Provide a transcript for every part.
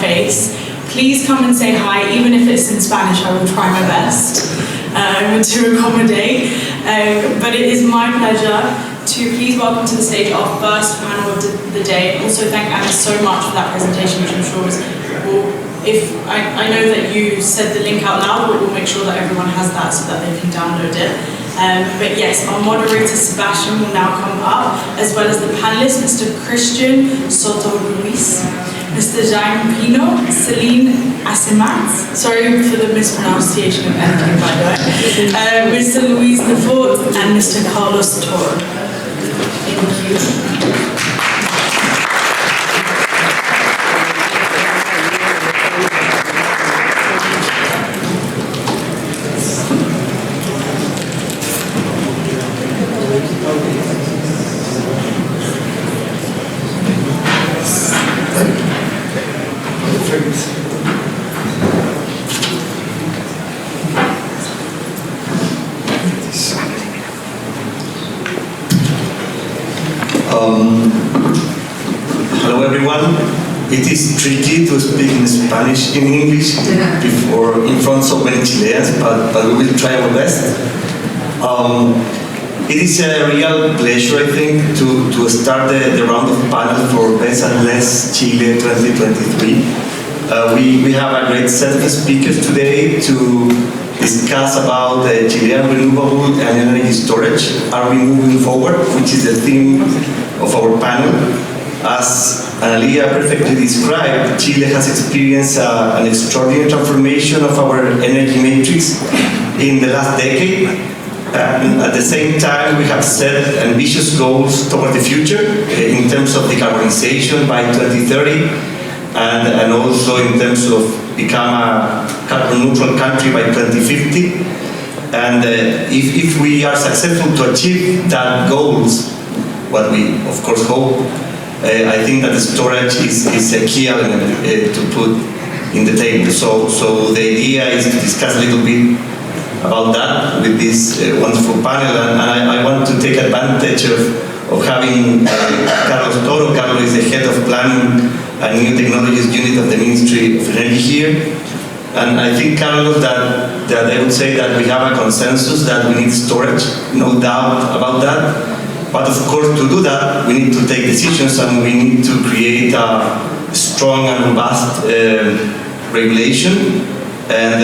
face. Please come and say hi, even if it's in Spanish. I will try my best to accommodate. But it is my pleasure to please welcome to the stage our first panel of the day. Also thank Anna so much for that presentation, which I'm sure is, I know that you said the link out loud, but we'll make sure that everyone has that so that they can download it. But yes, our moderator Sebastian will now come up, as well as the panelists, Mr. Christian Soto Ruiz, Mr. Jaime Pino, Celine Asemat, sorry for the mispronunciation of anything by the way, Mr. Luis Lefort, and Mr. Carlos Toro. Thank you. Hello everyone. It is tricky to speak in Spanish in English in front of so many Chileans, but we will try our best. It is a real pleasure, I think, to start the round of panel for BESS LES Chile 2023. We have a great set of speakers today to discuss about the Chilean renewable and energy storage. Are we moving forward, which is the theme of our panel. As Analia perfectly described, Chile has experienced an extraordinary transformation of our energy matrix in the last decade. And at the same time, we have set ambitious goals toward the future in terms of decarbonization by 2030, and also in terms of become a carbon neutral country by 2050. And if we are successful to achieve that goals, what we of course hope, I think that the storage is a key element to put in the table. So the idea is to discuss a little bit about that with this wonderful panel, and I want to take advantage of having Carlos Toro. Carlos is the head of planning and new technologies unit of the Ministry of Energy here. And I think, Carlos, that I would say that we have a consensus that we need storage, no doubt about that. But of course, to do that, we need to take decisions, and we need to create a strong and robust regulation, and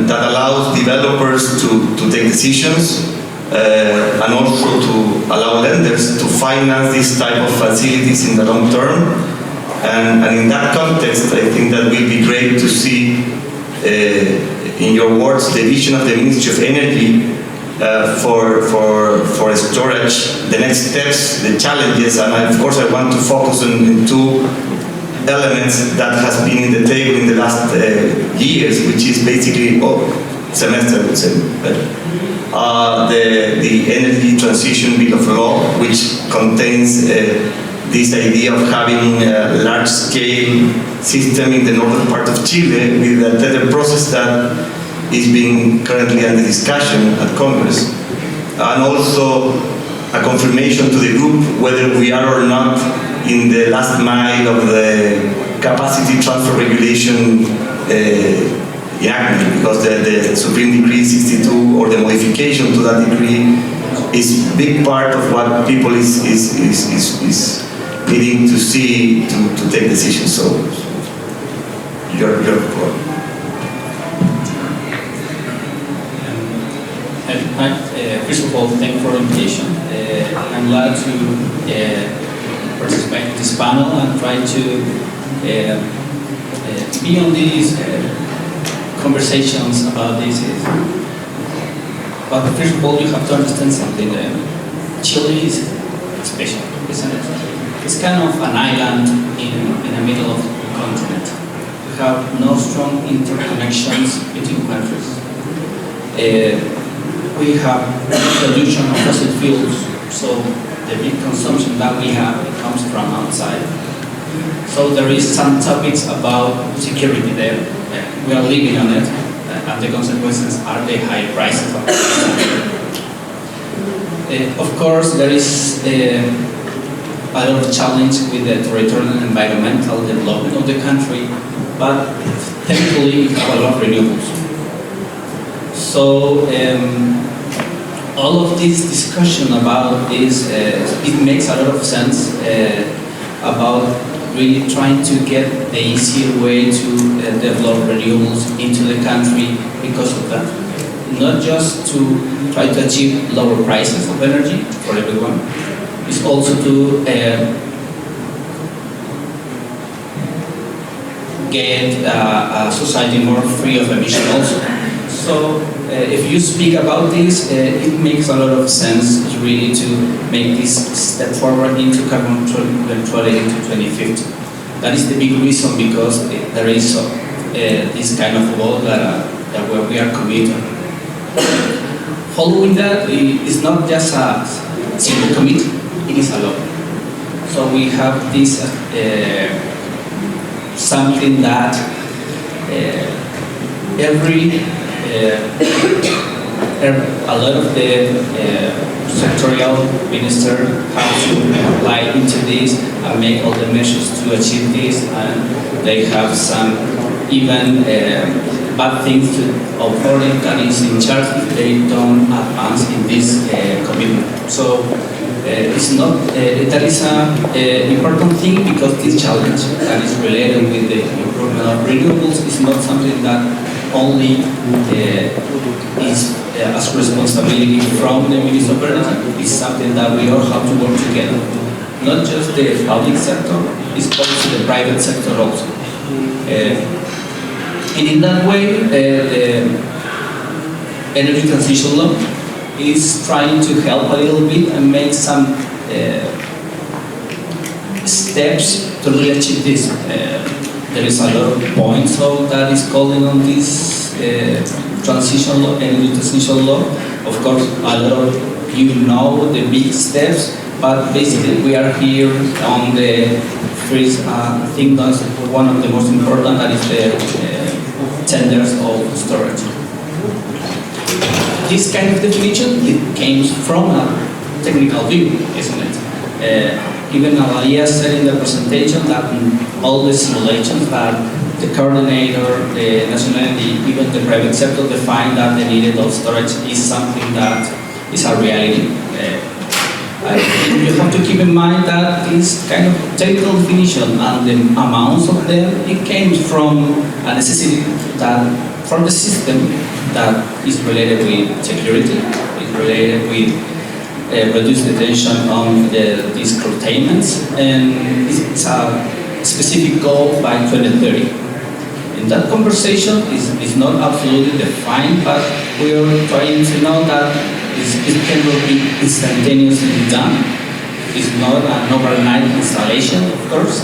that allows developers to take decisions, and also to allow lenders to finance this type of facilities in the long term. And in that context, I think that will be great to see, in your words, the vision of the Ministry of Energy for storage, the next steps, the challenges, and of course I want to focus on two elements that has been in the table in the last years, which is basically, semester I would say, the Energy Transition Bill of Law, which contains this idea of having a large-scale system in the northern part of Chile with a tether process that is being currently under discussion at Congress, and also a confirmation to the group whether we are or not in the last mile of the capacity transfer regulation enactment, because the Supreme Decree 62 or the modification to that decree is a big part of what people is needing to see to take decisions. So your report. First of all, thank you for the invitation. I'm glad to participate in this panel and try to be on these conversations about this. But first of all, you have to understand something. Chile is special, isn't it? It's kind of an island in the middle of the continent. We have no strong interconnections between countries. We have production of fossil fuels, so the big consumption that we have comes from outside. So there is some topics about security there. We are living on it, and the consequences are the high prices of it. Of course, there is a lot of challenge with the territorial and environmental development of the country, but thankfully we have a lot of renewables. So all of this discussion about this, it makes a lot of sense about really trying to get the easier way to develop renewables into the country because of that. Not just to try to achieve lower prices of energy for everyone, it's also to get a society more free of emission also. So if you speak about this, it makes a lot of sense really to make this step forward into carbon neutrality into 2050. That is the big reason, because there is this kind of law that we are committed. Following that, it's not just a single committee, it is a law. So we have this something that a lot of the sectorial minister have to apply into this and make all the measures to achieve this, and they have some even bad things to authority that is in charge if they don't advance in this commitment. So it's not that is an important thing, because this challenge that is related with the improvement of renewables is not something that only is as responsibility from the Ministry of Energy. It's something that we all have to work together. Not just the public sector, it's also the private sector also. And in that way, the energy transition law is trying to help a little bit and make some steps to really achieve this. There is a lot of points that is calling on this transition law, energy transition law. Of course, a lot of you know the big steps, but basically we are here on the first thing that's one of the most important, that is the tenders of storage. This kind of definition, it came from a technical view, isn't it? Even Alalia said in the presentation that all the simulations that the coordinator, the national energy, even the private sector defined that the needed of storage is something that is a reality. You have to keep in mind that this kind of technical definition and the amounts of them, it came from a necessity that for the system that is related with security, is related with reduce the tension on these curtailments, and it's a specific goal by 2030. In that conversation is not absolutely defined, but we are trying to know that it cannot be instantaneously done. It's not an overnight installation, of course.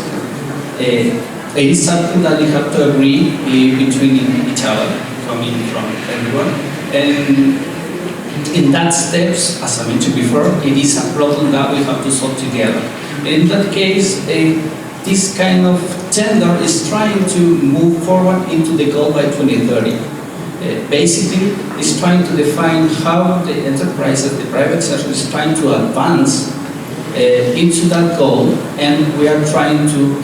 It is something that you have to agree between each other, coming from everyone. And in that steps, as I mentioned before, it is a problem that we have to solve together. In that case, this kind of tender is trying to move forward into the goal by 2030. Basically, it's trying to define how the enterprises, the private sector, is trying to advance into that goal, and we are trying to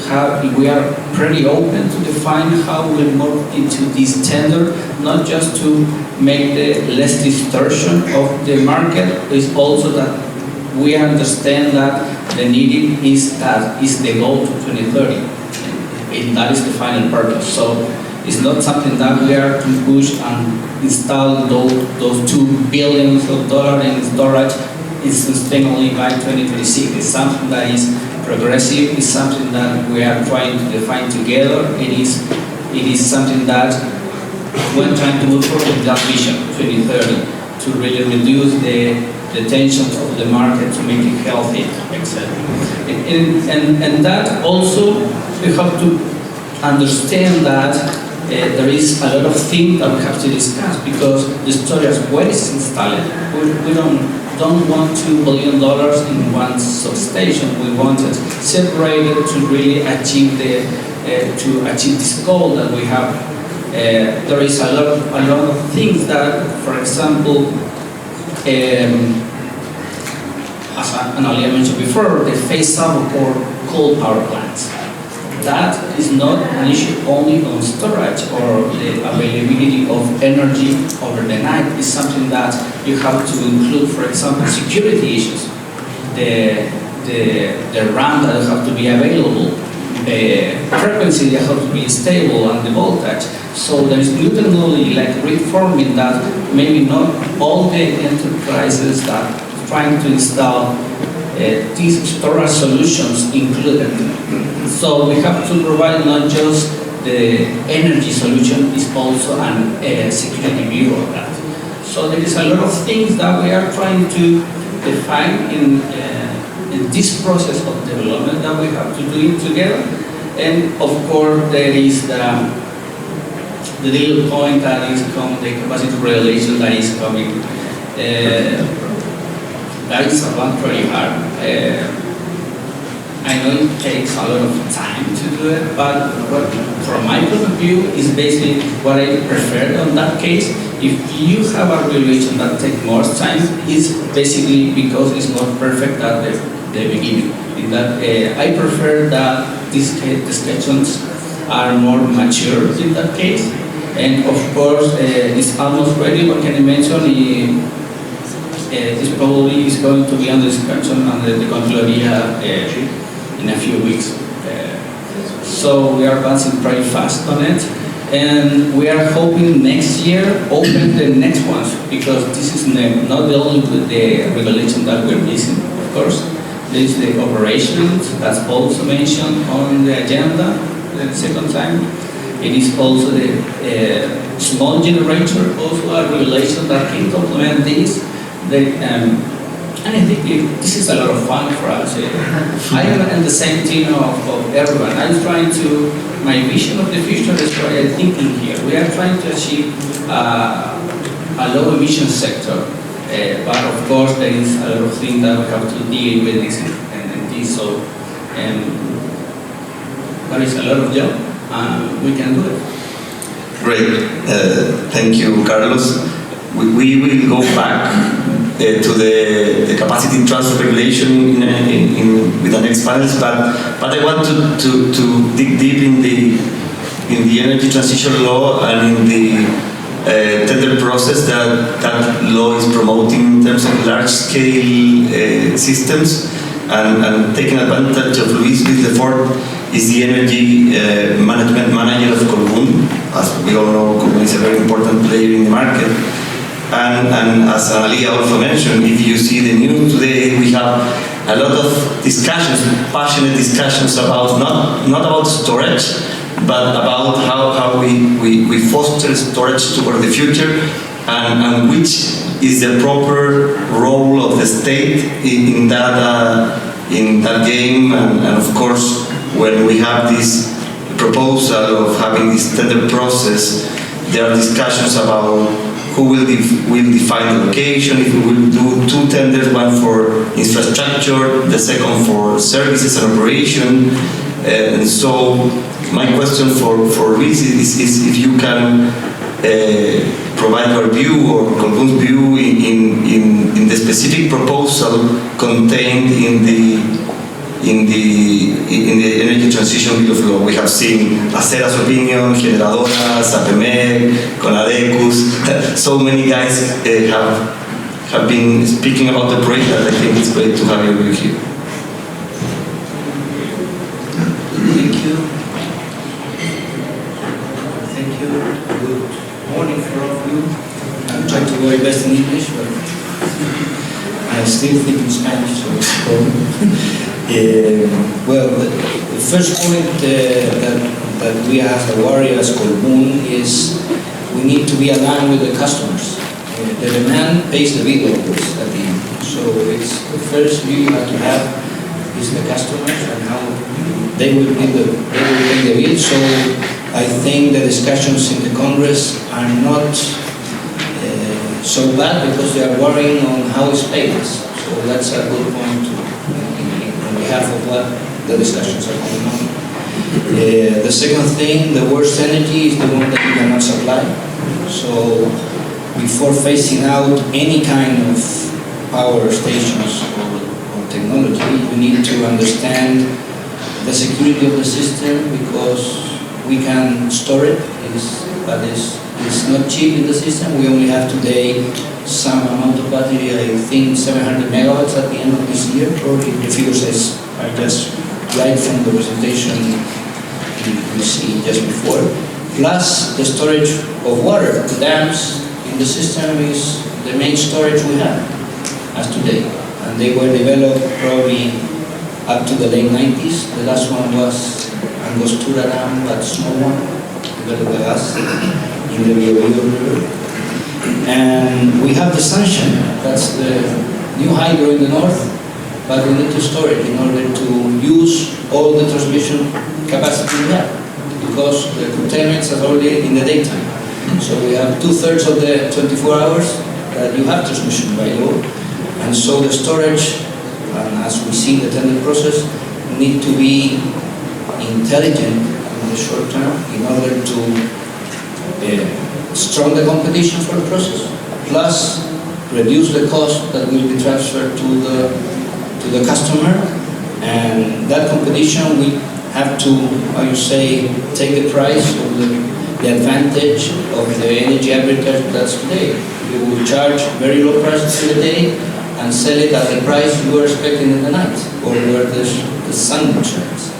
we are pretty open to define how we move into this tender, not just to make the less distortion of the market, it's also that we understand that the needed is the goal to 2030, and that is the final purpose. So it's not something that we are to push and install those $2 billion in storage sustainably by 2026. It's something that is progressive. It's something that we are trying to define together. It is something that we're trying to move forward with that vision 2030 to really reduce the tensions of the market, to make it healthy, etc. And that also we have to understand that there is a lot of things that we have to discuss, because the storage, when it's installed, we don't want $2 billion in one substation. We want it separated to really achieve this goal that we have. There is a lot of things that, for example, as Analia mentioned before, the phase out of coal power plants. That is not an issue only on storage or the availability of energy over the night. It's something that you have to include, for example, security issues. The RAM that have to be available, the frequency that have to be stable, and the voltage. So there is new technology like reforming that maybe not all the enterprises that are trying to install these storage solutions included. So we have to provide not just the energy solution, it's also a security view of that. So there is a lot of things that we are trying to define in this process of development that we have to do it together. And of course there is the little point that is coming, the capacity regulation that is coming. That is one pretty hard. I know it takes a lot of time to do it, but from my point of view is basically what I prefer on that case. If you have a regulation that takes more time, it's basically because it's not perfect at the beginning. In that, I prefer that these discussions are more mature in that case. And of course, it's almost ready. What can I mention? This probably is going to be under discussion under the Contraloría in a few weeks. So we are advancing pretty fast on it. And we are hoping next year open the next ones, because this is not the only the regulation that we're missing, of course. There is the operations, that's also mentioned on the agenda the second time. It is also the small generator, also a regulation that can complement this. And I think this is a lot of fun for us. I am in the same team of everyone. I'm trying to, my vision of the future is what I'm thinking here. We are trying to achieve a low emission sector. But of course there is a lot of things that we have to deal with this and this. So there is a lot of job. We can do it. Great. Thank you, Carlos. We will go back to the capacity transfer regulation with the next panels, but I want to dig deep in the energy transition law and in the tender process that law is promoting in terms of large-scale systems, and taking advantage of Luis Villefort is the energy management manager of Colbún. As we all know, Colbún is a very important player in the market. And as Analia also mentioned, if you see the news today, we have a lot of discussions, passionate discussions about not about storage, but about how we foster storage toward the future, and which is the proper role of the state in that game. And of course, when we have this proposal of having this tender process, there are discussions about who will define the location, if we will do two tenders, one for infrastructure, the second for services and operation. And so my question for Luis is if you can provide your view or Colbún's view in the specific proposal contained in the energy transition bill of law. We have seen Acera's opinion, Generadoras, APMEC, Conadecus. So many guys have been speaking about the project that I think it's great to have you here. Thank you. Thank you. Good morning for all of you. I'm trying to do my best in English, but I still think in Spanish, so it's a problem. Well, the first point that we have to worry as Colbún is we need to be aligned with the customers. The demand pays the bill always at the end. So it's the first view you have to have is the customers and how they will pay the bill. So I think the discussions in the Congress are not so bad because they are worrying on how it's paid. So that's a good point on behalf of what the discussions are going on. The second thing, the worst energy is the one that you cannot supply. So before phasing out any kind of power stations or technology, you need to understand the security of the system, because we can store it, but it's not cheap in the system. We only have today some amount of battery, I think 700 megawatts at the end of this year. Probably the figures are just right from the presentation we see just before. Plus the storage of water. The dams in the system is the main storage we have as today. And they were developed probably up to the late 90s. The last one was Angostura Dam, that small one, developed by us in the Biobío River. And we have the sunshine, that's the new hydro in the north, but we need to store it in order to use all the transmission capacity we have, because the curtailments are already in the daytime. So we have 2/3 of the 24 hours that you have transmission by law, and so the storage, and as we see in the tender process, need to be intelligent in the short term in order to strong the competition for the process, plus reduce the cost that will be transferred to the customer. And that competition will have to, how you say, take the price of the advantage of the energy arbitrage that's today. We will charge very low prices in the day and sell it at the price you were expecting in the night, or where the sun shines.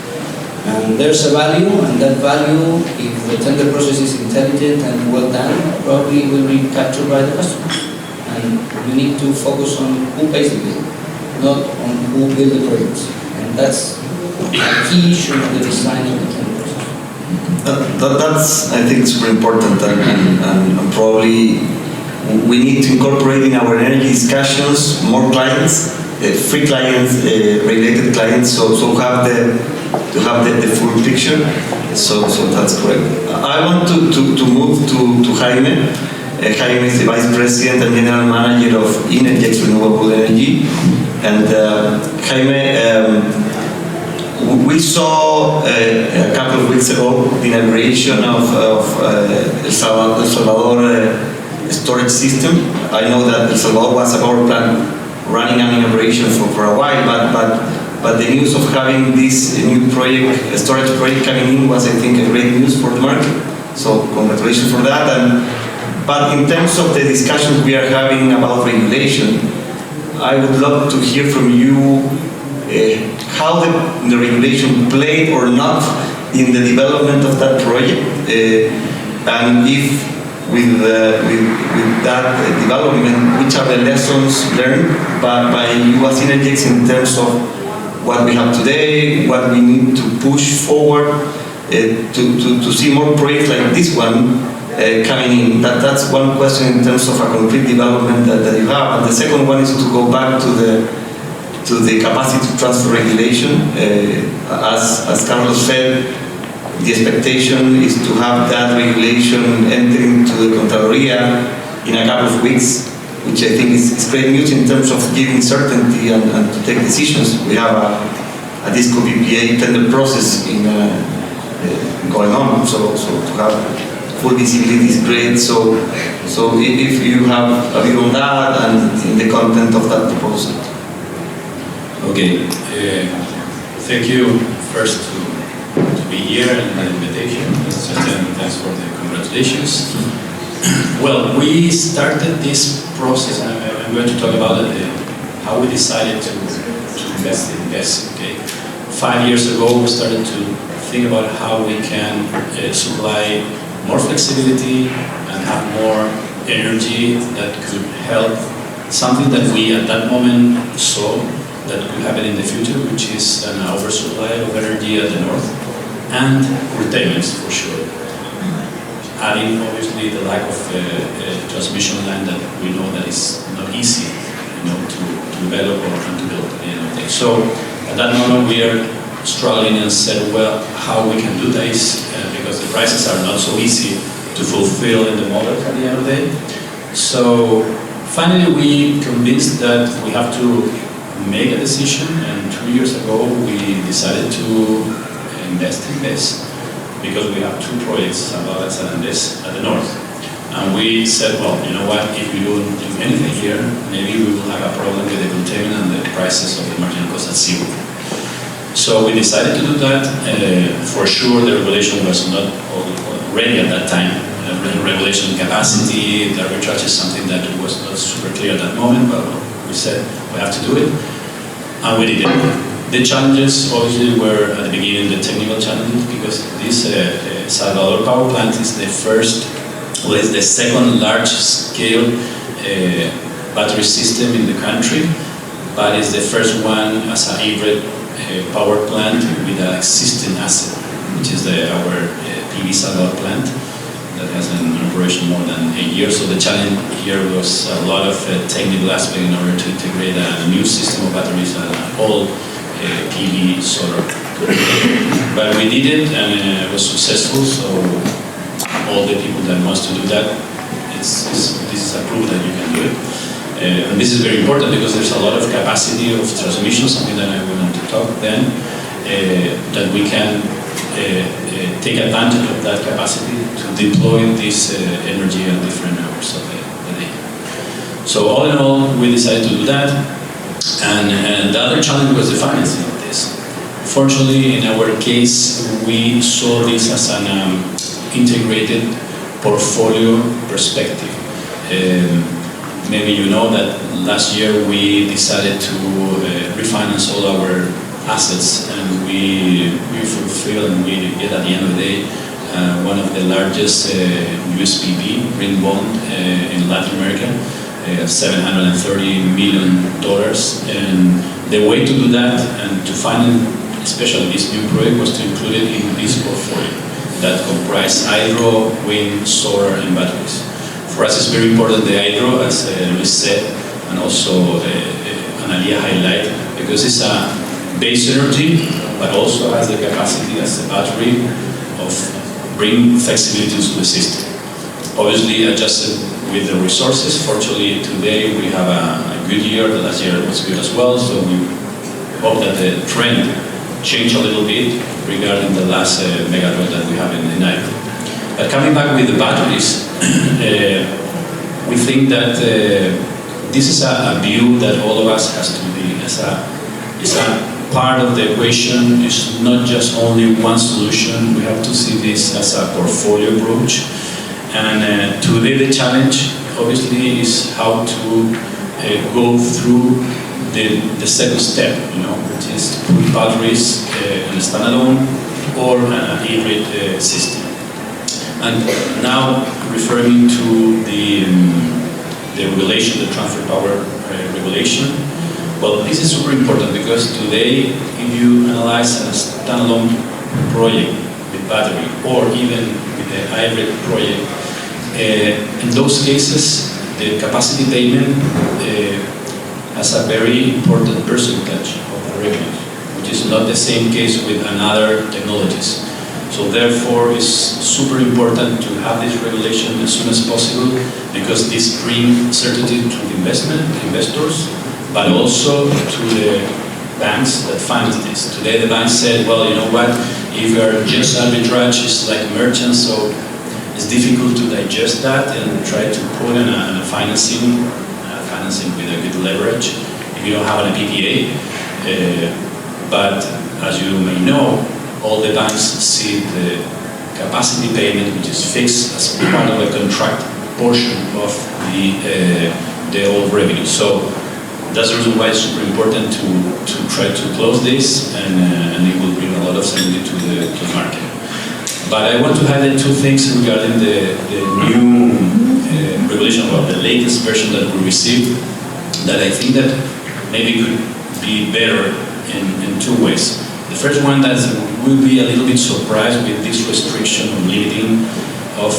And there's a value, and that value, if the tender process is intelligent and well done, probably will be captured by the customers. And we need to focus on who pays the bill, not on who build the projects. And that's a key issue in the design of the tender process. That's, I think, super important, and probably we need to incorporate in our energy discussions more clients, free clients, regulated clients, so have the full picture. So that's correct. I want to move to Jaime. Jaime is the Vice President and General Manager of Energex Renewable Energy. And Jaime, we saw a couple of weeks ago the inauguration of El Salvador storage system. I know that El Salvador was a power plant running an inauguration for a while, but the news of having this new project, a storage project coming in, was, I think, a great news for the market. So congratulations for that. But in terms of the discussions we are having about regulation, I would love to hear from you how the regulation played or not in the development of that project, and if with that development, which are the lessons learned by you as Energex in terms of what we have today, what we need to push forward to see more projects like this one coming in. That's one question in terms of a concrete development that you have. And the second one is to go back to the capacity transfer regulation. As Carlos said, the expectation is to have that regulation entering to the Contraloría in a couple of weeks, which I think is great news in terms of giving certainty and to take decisions. We have a DISCO PPA tender process going on, so to have full visibility is great. So if you have a view on that and in the content of that proposal. Okay, thank you first to be here and the invitation. Thanks for the congratulations. Well, we started this process, and I'm going to talk about it, how we decided to invest in BESS. Okay, 5 years ago we started to think about how we can supply more flexibility and have more energy that could help something that we at that moment saw that could happen in the future, which is an oversupply of energy at the north and curtailments for sure. Adding obviously the lack of transmission line that we know that is not easy, to develop and to build. So at that moment we are struggling and said, well, how we can do this because the prices are not so easy to fulfill in the model at the end of the day. So finally we convinced that we have to make a decision, and 2 years ago we decided to invest in BESS because we have two projects, San Andrés at the north. And we said, well, you know what, if we don't do anything here, maybe we will have a problem with the containment and the prices of the marginal cost at zero. So we decided to do that. For sure, the regulation was not ready at that time. Regulation capacity, the arbitrage is something that was not super clear at that moment, but we said we have to do it, and we did it. The challenges obviously were at the beginning the technical challenges, because this Salvador power plant is the first, well, it's the second large-scale battery system in the country, but it's the first one as a hybrid power plant with an existing asset, which is our PV Salvador plant that has been in operation more than 8 years. So the challenge here was a lot of technical aspect in order to integrate a new system of batteries and all PV solar. But we did it, and it was successful. So all the people that wants to do that, this is a proof that you can do it. And this is very important because there's a lot of capacity of transmission, something that I wanted to talk then, that we can take advantage of that capacity to deploy this energy at different hours of the day. So all in all, we decided to do that. And the other challenge was the financing of this. Fortunately, in our case, we saw this as an integrated portfolio perspective. Maybe you know that last year we decided to refinance all our assets, and we fulfill, and we get at the end of the day one of the largest USPP green bond in Latin America, $730 million. And the way to do that and to finance especially this new project was to include it in this portfolio that comprise hydro, wind, solar, and batteries. For us, it's very important the hydro, as Luis said, and also Analia highlight, because it's a base energy, but also has the capacity as a battery of bring flexibility to the system. Obviously, adjusted with the resources. Fortunately, today we have a good year. The last year was good as well, so we hope that the trend change a little bit regarding the last megawatt that we have in the night. But coming back with the batteries, we think that this is a view that all of us has to be as a part of the equation. It's not just only one solution. We have to see this as a portfolio approach. And today the challenge obviously is how to go through the second step, which is to put batteries in a standalone or a hybrid system. And now referring to the regulation, the transfer power regulation, well, this is super important because today, if you analyze a standalone project with battery or even with a hybrid project, in those cases, the capacity payment has a very important percentage of the revenues, which is not the same case with another technologies. So therefore, it's super important to have this regulation as soon as possible because this brings certainty to the investors, but also to the banks that finance this. Today the banks said, well, you know what, if you are just arbitrage, it's like merchants, so it's difficult to digest that and try to put in a financing with a good leverage if you don't have a PPA. But as you may know, all the banks see the capacity payment, which is fixed as part of the contract portion of the old revenue. So that's the reason why it's super important to try to close this, and it will bring a lot of certainty to the market. But I want to highlight two things regarding the new regulation, or the latest version that we received, that I think that maybe could be better in two ways. The first one, that will be a little bit surprised with this restriction or limiting of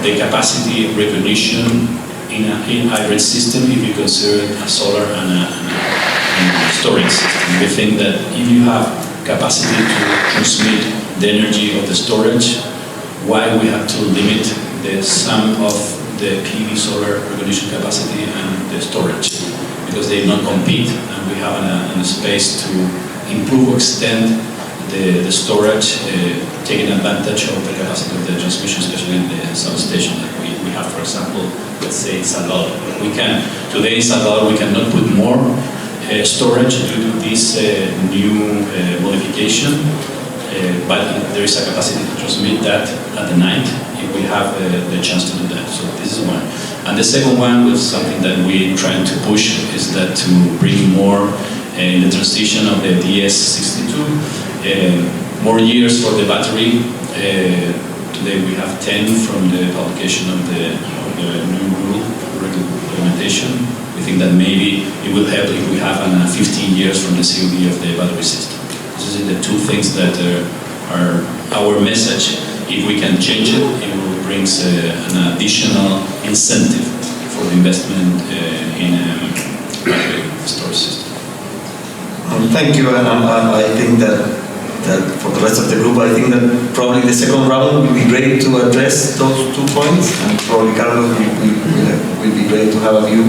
the capacity recognition in a hybrid system if you consider a solar and a storage system. We think that if you have capacity to transmit the energy of the storage, why we have to limit the sum of the PV solar recognition capacity and the storage? Because they don't compete, and we have a space to improve or extend the storage, taking advantage of the capacity of the transmission, especially in the substation that we we have, for example, let's say it's a lot. Today it's a lot, we cannot put more storage due to this new modification, but there is a capacity to transmit that at the night if we have the chance to do that. So this is one. And the second one was something that we're trying to push, is that to bring more in the transition of the DS62, more years for the battery. Today we have 10 from the publication of the new rule implementation. We think that maybe it will help if we have 15 years from the COD of the battery system. These are the two things that are our message. If we can change it, it will bring an additional incentive for the investment in a battery storage system. Thank you, and I think that for the rest of the group, I think that probably the second round will be great to address those 2 points, and probably Carlos will be great to have a view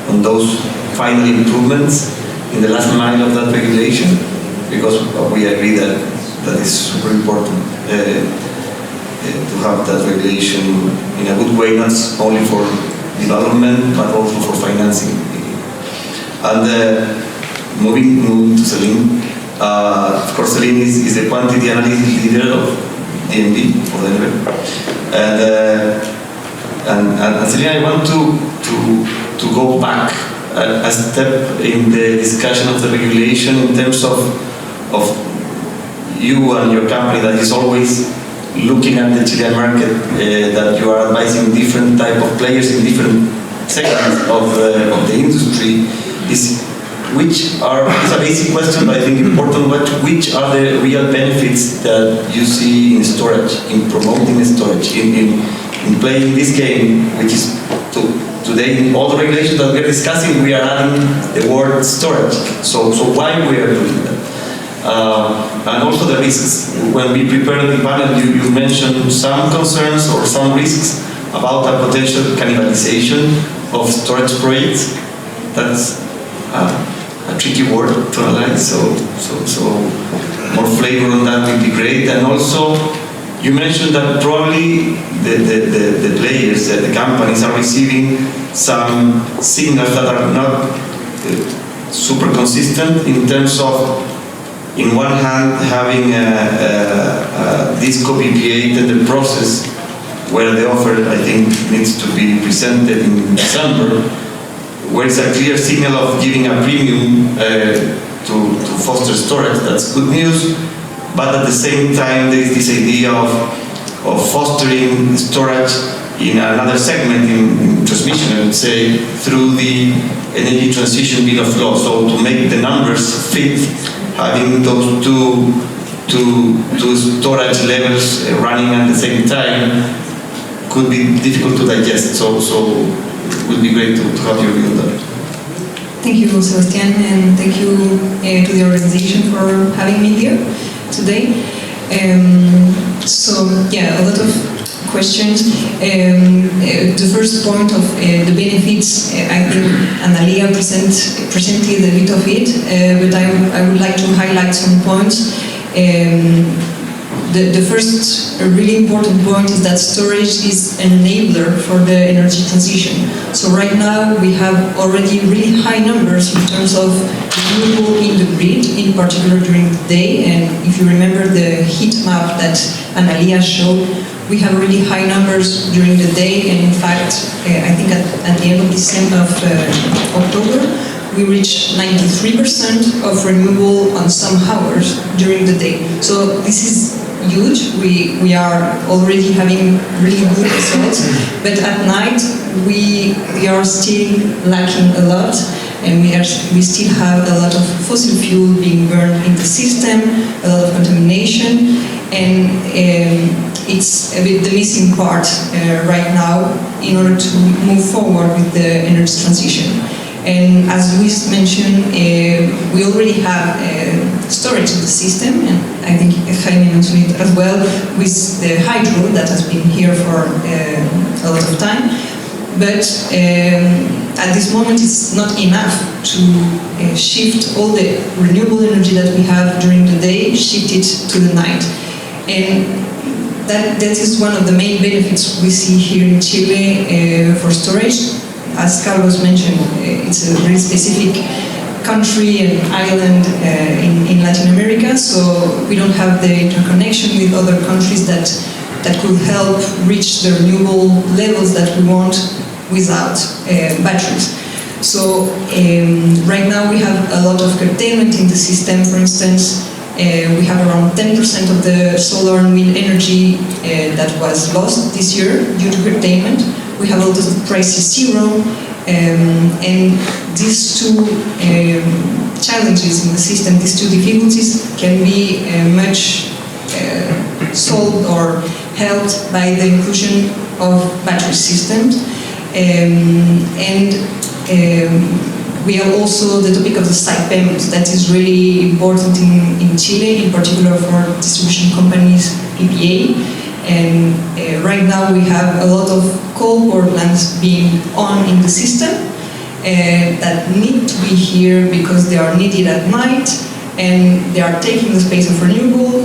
on those final improvements in the last mile of that regulation, because we agree that is super important to have that regulation in a good way, not only for development but also for financing. And moving to Celine. Of course, Celine is the quantity analysis leader of DNV for Denver, and Celine, I want to go back a step in the discussion of the regulation in terms of you and your company that is always looking at the Chilean market, that you are advising different type of players in different segments of the industry. It's a basic question, but I think important. Which are the real benefits that you see in storage, in promoting storage, in playing this game, which is today in all the regulations that we are discussing, we are adding the word storage. So why we are doing that? And also the risks. When we prepared the panel, you mentioned some concerns or some risks about a potential cannibalization of storage projects. That's a tricky word to analyze, so more flavor on that would be great. And also, you mentioned that probably the players, the companies are receiving some signals that are not super consistent in terms of, in one hand, having this PPA tender process where the offer, I think, needs to be presented in December, where it's a clear signal of giving a premium to foster storage. That's good news, but at the same time there is this idea of fostering storage in another segment in transmission, I would say, through the energy transition bit of law. So to make the numbers fit, having those two storage levels running at the same time could be difficult to digest. So it would be great to have your view on that. Thank you, Sebastian, and thank you to the organization for having me here today. So, yeah, a lot of questions. The first point of the benefits, I think Analia presented a bit of it, but I would like to highlight some points. The first really important point is that storage is an enabler for the energy transition. So right now we have already really high numbers in terms of renewable in the grid, in particular during the day. And if you remember the heat map that Analia showed, we have really high numbers during the day. And in fact, I think at the end of October, we reached 93% of renewable on some hours during the day. So this is huge. We are already having really good results, but at night we are still lacking a lot, and we still have a lot of fossil fuel being burned in the system, a lot of contamination, and it's a bit the missing part right now in order to move forward with the energy transition. And as Luis mentioned, we already have storage in the system, and I think Jaime mentioned it as well, with the hydro that has been here for a lot of time. But at this moment, it's not enough to shift all the renewable energy that we have during the day, shift it to the night. And that is one of the main benefits we see here in Chile for storage. As Carlos mentioned, it's a very specific country and island in Latin America, so we don't have the interconnection with other countries that could help reach the renewable levels that we want without batteries. So right now we have a lot of curtailment in the system. For instance, we have around 10% of the solar and wind energy that was lost this year due to curtailment. We have also the price is zero, and these two challenges in the system, these two difficulties, can be much solved or helped by the inclusion of battery systems. We have also the topic of the side payments. That is really important in Chile, in particular for distribution companies, PPA. And right now we have a lot of coal power plants being on in the system that need to be here because they are needed at night, and they are taking the space of renewable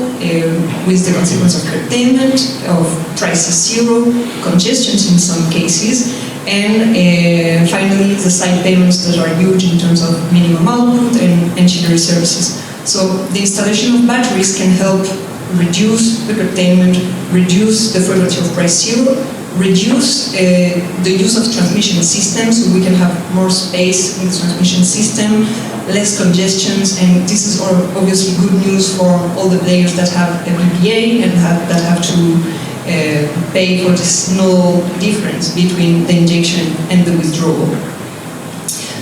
with the consequence of curtailment, of prices zero, congestions in some cases, and finally the side payments that are huge in terms of minimum output and ancillary services. So the installation of batteries can help reduce the curtailment, reduce the frequency of price zero, reduce the use of transmission systems, so we can have more space in the transmission system, less congestions, and this is obviously good news for all the players that have a PPA and that have to pay for this no difference between the injection and the withdrawal.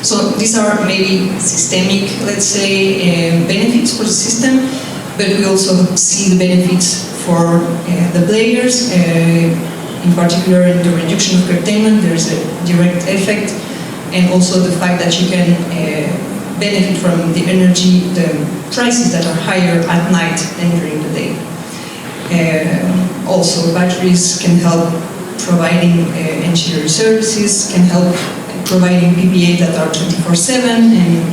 So these are maybe systemic, let's say, benefits for the system, but we also see the benefits for the players. In particular, in the reduction of curtailment, there's a direct effect, and also the fact that you can benefit from the energy, the prices that are higher at night than during the day. Also, batteries can help providing ancillary services, can help providing PPA that are 24/7, and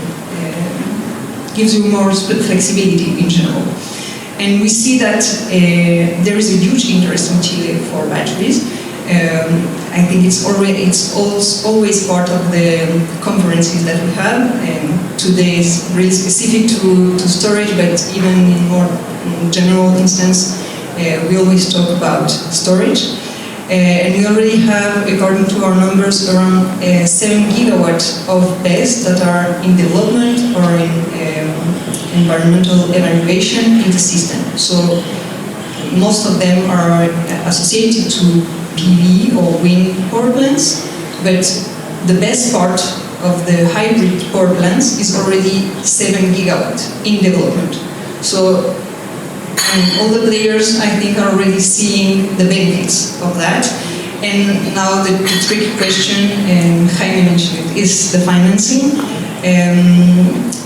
gives you more flexibility in general. And we see that there is a huge interest in Chile for batteries. I think it's always part of the conferences that we have, and today is really specific to storage, but even in more general instance, we always talk about storage. And we already have, according to our numbers, around 7 gigawatts of BESS that are in development or in environmental evaluation in the system. So most of them are associated to PV or wind power plants, but the best part of the hybrid power plants is already 7 gigawatts in development. So all the players, I think, are already seeing the benefits of that. And now the tricky question, and Jaime mentioned it, is the financing.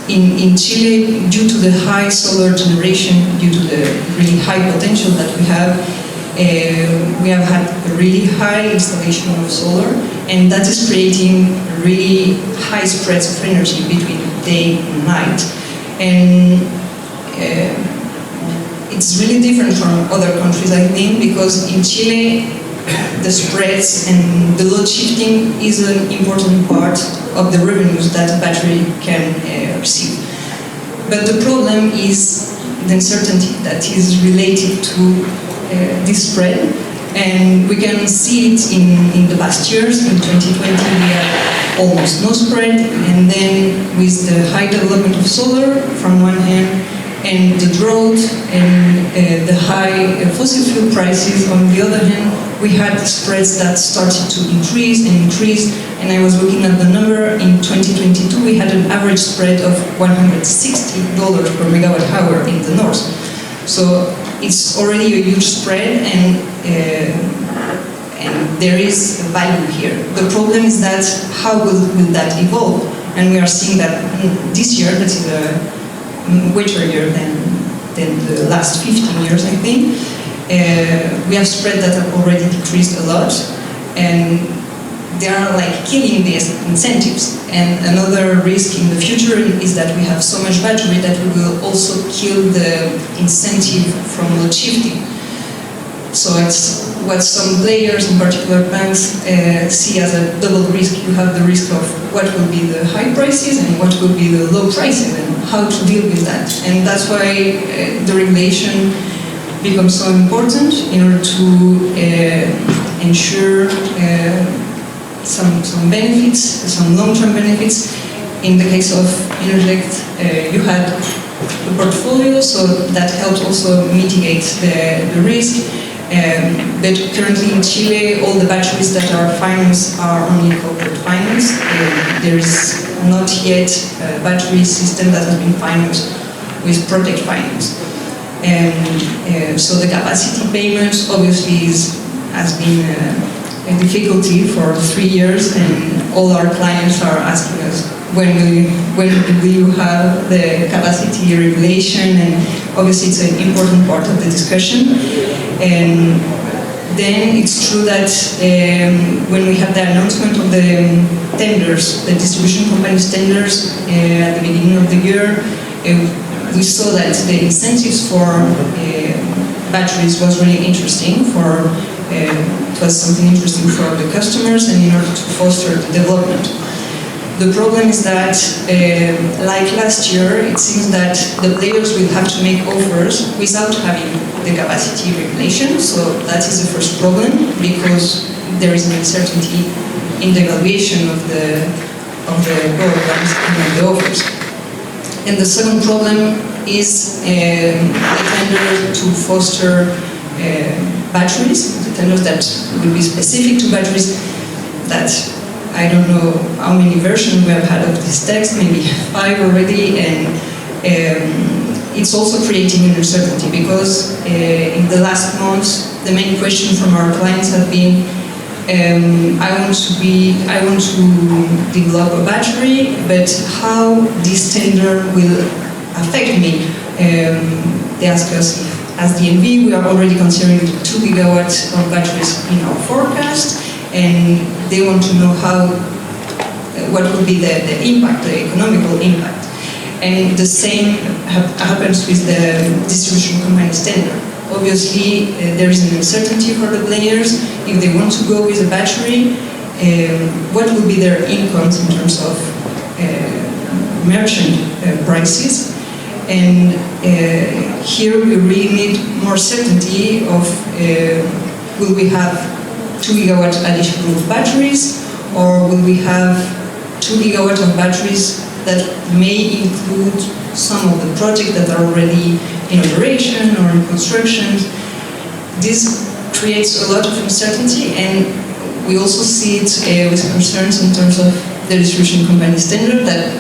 In Chile, due to the high solar generation, due to the really high potential that we have had a really high installation of solar, and that is creating really high spreads of energy between day and night. And it's really different from other countries, I think, because in Chile, the spreads and the load shifting is an important part of the revenues that a battery can receive. But the problem is the uncertainty that is related to this spread, and we can see it in the past years. In 2020 we had almost no spread, and then with the high development of solar from one hand, and the drought and the high fossil fuel prices on the other hand, we had spreads that started to increase and increase. And I was looking at the number. In 2022 we had an average spread of $160 per megawatt hour in the north. So it's already a huge spread, and there is value here. The problem is that how will that evolve? And we are seeing that this year, that is a wetter year than the last 15 years, I think. We have spread that have already decreased a lot, and they are like killing the incentives. And another risk in the future is that we have so much battery that we will also kill the incentive from load shifting. So it's what some players, in particular banks, see as a double risk. You have the risk of what will be the high prices and what will be the low prices and how to deal with that. And that's why the regulation becomes so important in order to ensure some benefits, some long-term benefits. In the case of Interject, you had the portfolio, so that helps also mitigate the risk. But currently in Chile, all the batteries that are financed are only corporate finance. There is not yet a battery system that has been financed with project finance. So the capacity payment obviously has been a difficulty for 3 years, and all our clients are asking us when will you have the capacity regulation, and obviously it's an important part of the discussion. And then it's true that when we had the announcement of the tenders, the distribution companies tenders at the beginning of the year, we saw that the incentives for batteries was really interesting. It was something interesting for the customers and in order to foster the development. The problem is that, like last year, it seems that the players will have to make offers without having the capacity regulation. So that is the first problem, because there is an uncertainty in the evaluation of the programs and the offers. And the second problem is the tender to foster batteries, the tenders that will be specific to batteries. That I don't know how many versions we have had of this text, maybe 5 already, and it's also creating an uncertainty because in the last months the main question from our clients have been I want to develop a battery, but how this tender will affect me. They ask us, as DNV, we are already considering 2 gigawatts of batteries in our forecast, and they want to know what will be the impact, the economical impact. And the same happens with the distribution company's tender. Obviously, there is an uncertainty for the players. If they want to go with a battery, what will be their incomes in terms of merchant prices? And here we really need more certainty of will we have 2 gigawatts additional batteries, or will we have 2 gigawatts of batteries that may include some of the projects that are already in operation or in construction. This creates a lot of uncertainty, and we also see it with concerns in terms of the distribution company's tender that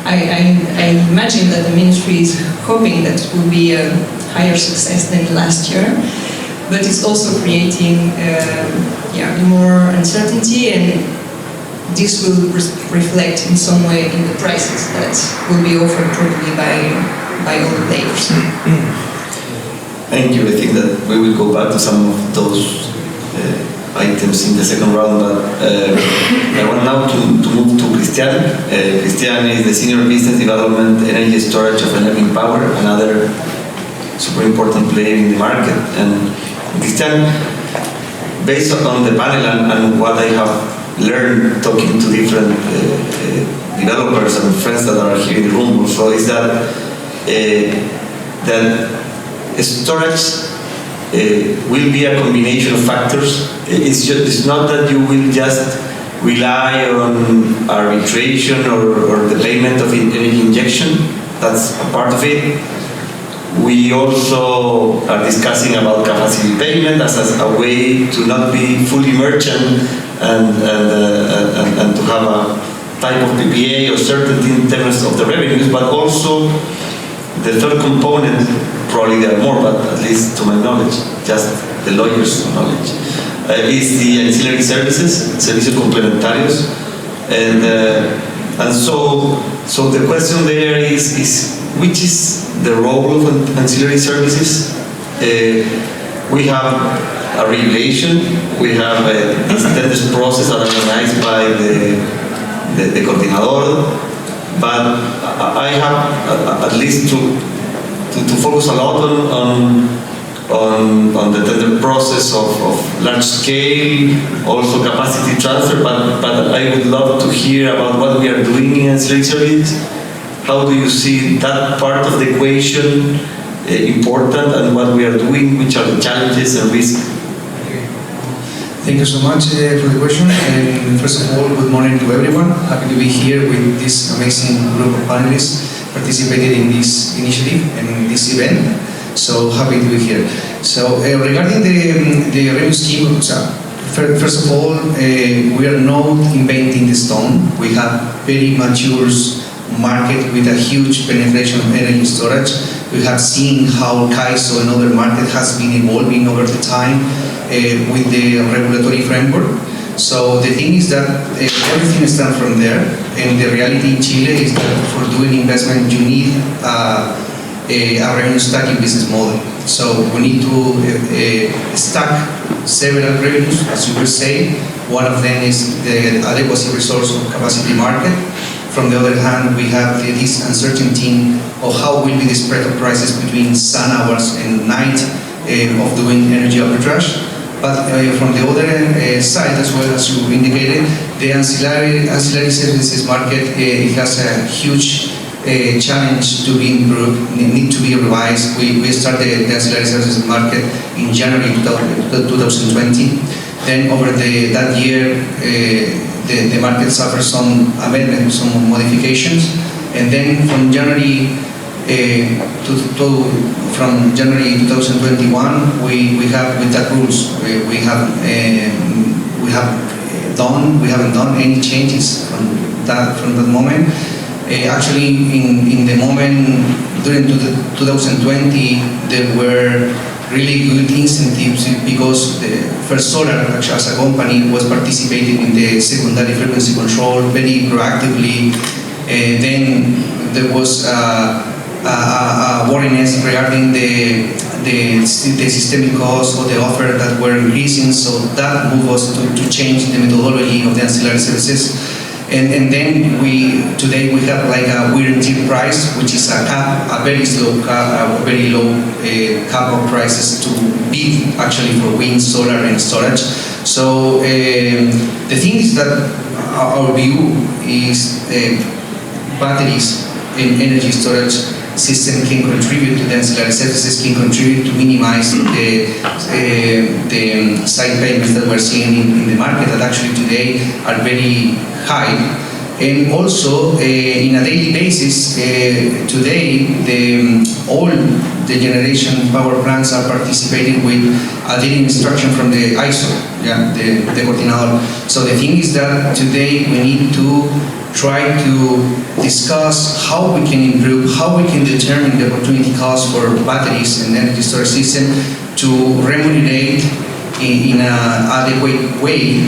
I imagine that the ministry is hoping that it will be a higher success than last year, but it's also creating more uncertainty, and this will reflect in some way in the prices that will be offered probably by all the players. Thank you. I think that we will go back to some of those items in the second round, but I want now to move to Christian. Christian is the Senior Business Development, Energy Storage of Enabling Power, another super important player in the market. And Christian, based on the panel and what I have learned talking to different developers and friends that are here in the room also, is that storage will be a combination of factors. It's not that you will just rely on arbitration or the payment of energy injection. That's a part of it. We also are discussing about capacity payment as a way to not be fully merchant and to have a type of PPA or certainty in terms of the revenues, but also the third component, probably there are more, but at least to my knowledge, just the lawyer's knowledge, is the ancillary services, servicios complementarios, and so the question there is which is the role of ancillary services? We have a regulation, we have this tenders process that are organized by the coordinador, but I have at least to focus a lot on the tender process of large scale, also capacity transfer, but I would love to hear about what we are doing in ancillary services. How do you see that part of the equation important, and what we are doing, which are the challenges and risks? Thank you so much for the question. And first of all, good morning to everyone. Happy to be here with this amazing group of panelists participating in this initiative and in this event. So happy to be here. So regarding the revenue scheme, first of all, we are not inventing the stone. We have very mature market with a huge penetration of energy storage. We have seen how CAISO and other market has been evolving over the time with the regulatory framework. So the thing is that everything starts from there, and the reality in Chile is that for doing investment you need a revenue stacking business model. So we need to stack several revenues, as you were saying. One of them is the adequacy resource of capacity market. From the other hand, we have this uncertainty of how will be the spread of prices between sun hours and night of doing energy arbitrage. But from the other side, as well as you indicated, the ancillary services market it has a huge challenge to be improved, need to be revised. We started the ancillary services market in January 2020. Then over that year, the market suffered some amendments, some modifications, and then from January 2021, we have with that rules we haven't done any changes from that moment. Actually, in the moment during 2020, there were really good incentives because the First Solar, actually, as a company, was participating in the secondary frequency control very proactively. Then there was a worriness regarding the systemic costs or the offer that were increasing, so that moved us to change the methodology of the ancillary services. And then today we have like a guaranteed price, which is a cap, a very low cap of prices to bid actually for wind, solar, and storage. So the thing is that our view is batteries and energy storage system can contribute to the ancillary services, can contribute to minimize the side payments that we're seeing in the market that actually today are very high. And also in a daily basis, today all the generation power plants are participating with a daily instruction from the ISO, the coordinador. So the thing is that today we need to try to discuss how we can improve, how we can determine the opportunity cost for batteries and energy storage system to remunerate in an adequate way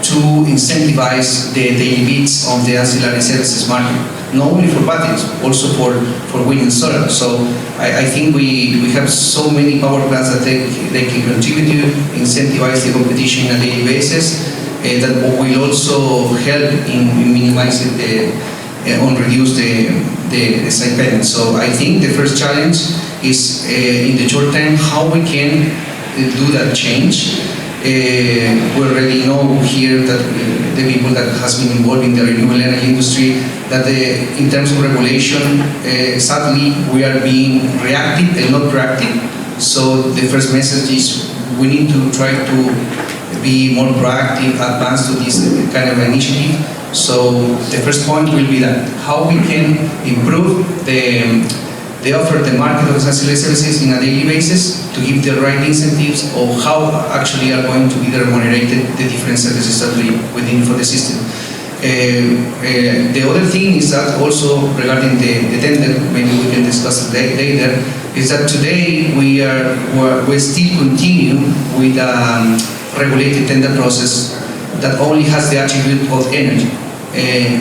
to incentivize the daily bids of the ancillary services market, not only for batteries, also for wind and solar. So I think we have so many power plants that they can contribute to incentivize the competition on a daily basis. That will also help in minimizing reduce the side payment. So I think the first challenge is in the short term how we can do that change. We already know here that the people that has been involved in the renewable energy industry that in terms of regulation, sadly we are being reactive and not proactive. So the first message is we need to try to be more proactive, advance to this kind of initiative. So the first point will be that how we can improve the offer, the market of ancillary services in a daily basis to give the right incentives, or how actually are going to be remunerated the different services that we within for the system. The other thing is that also regarding the tender, maybe we can discuss it later, is that today we still continue with regulated tender process that only has the attribute of energy.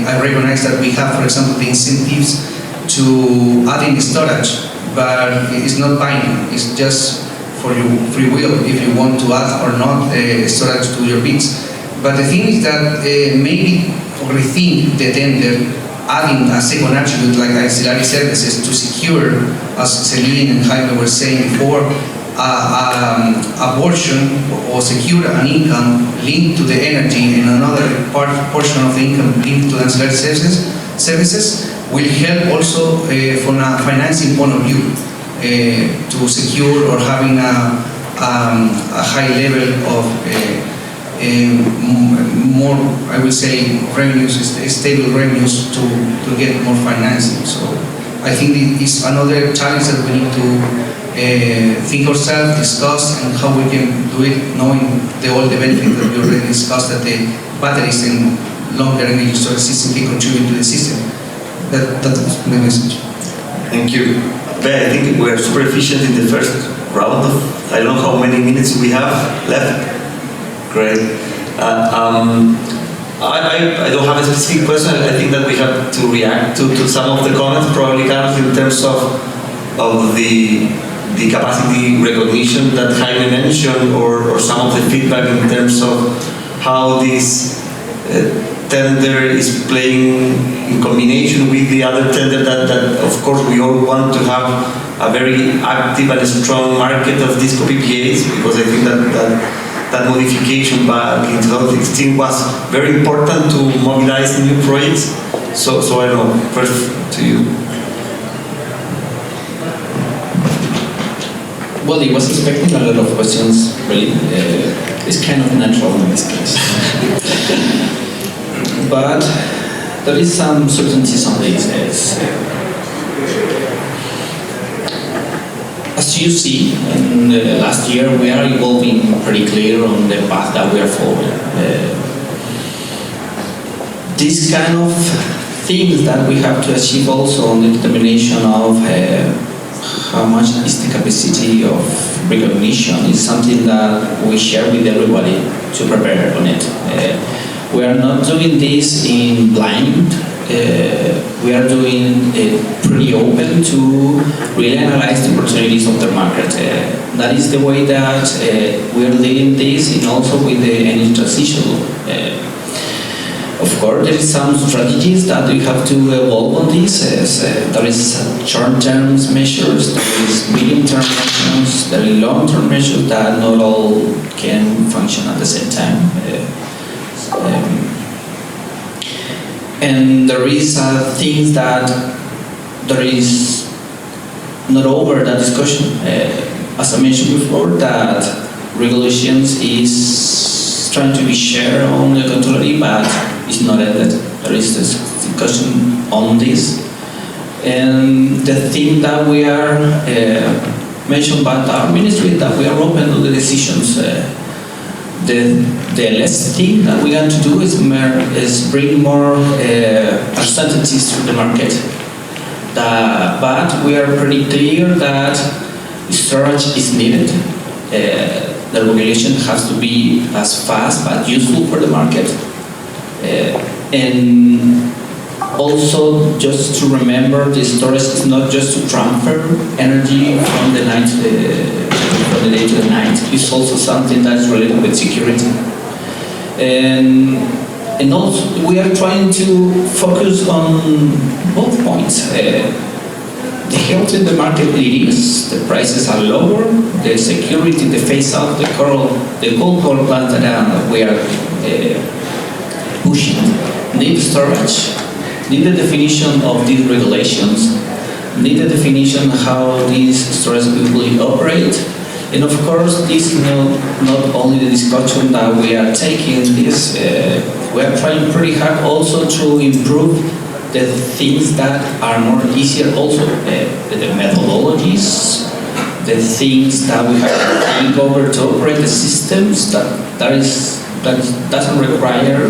I recognize that we have, for example, the incentives to adding storage, but it's not binding. It's just for your free will if you want to add or not storage to your bids. But the thing is that maybe rethink the tender, adding a second attribute like ancillary services to secure, as Celine and Jaime were saying before, a portion or secure an income linked to the energy and another portion of the income linked to ancillary services will help also from a financing point of view to secure or having a high level of more, I will say, revenues, stable revenues to get more financing. So I think it is another challenge that we need to think ourselves, discuss, and how we can do it, knowing all the benefits that we already discussed, that the batteries and longer energy storage system can contribute to the system. That's my message. Thank you. Okay, I think we're super efficient in the first round of, I don't know how many minutes we have left. Great. I don't have a specific question. I think that we have to react to some of the comments, probably Carlos, in terms of the capacity recognition that Jaime mentioned, or some of the feedback in terms of how this tender is playing in combination with the other tender that of course we all want to have a very active and strong market of disco PPAs, because I think that modification back in 2016 was very important to mobilize new projects. So I don't know, first to you. Well, I was expecting a lot of questions, really. It's kind of natural in this case. But there is some certainties on this. As you see, in the last year we are evolving pretty clear on the path that we are following. These kind of things that we have to achieve also on the determination of how much is the capacity of recognition is something that we share with everybody to prepare on it. We are not doing this in blind. We are doing it pretty open to really analyze the opportunities of the market. That is the way that we are leading this, and also with the energy transition. Of course, there is some strategies that we have to evolve on this. There is short-term measures, there is medium-term measures, there are long-term measures that not all can function at the same time. And there is things that there is not over that discussion. As I mentioned before, that regulations is trying to be shared on the contrary, but it's not ended. There is this discussion on this. And the thing that we are mentioned by our ministry that we are open to the decisions. The last thing that we have to do is bring more uncertainties to the market. But we are pretty clear that storage is needed. The regulation has to be as fast but useful for the market. And also, just to remember, the storage is not just to transfer energy from the night from the day to the night. It's also something that's related with security. And also, we are trying to focus on both points. The health in the market it is, the prices are lower, the security, the phase out, the coal plants that we are pushing need storage, need the definition of these regulations, need the definition how these storage will operate, and of course this is not only the discussion that we are taking this, we are trying pretty hard also to improve the things that are more easier also, the methodologies, the things that we have to think over to operate the systems that doesn't require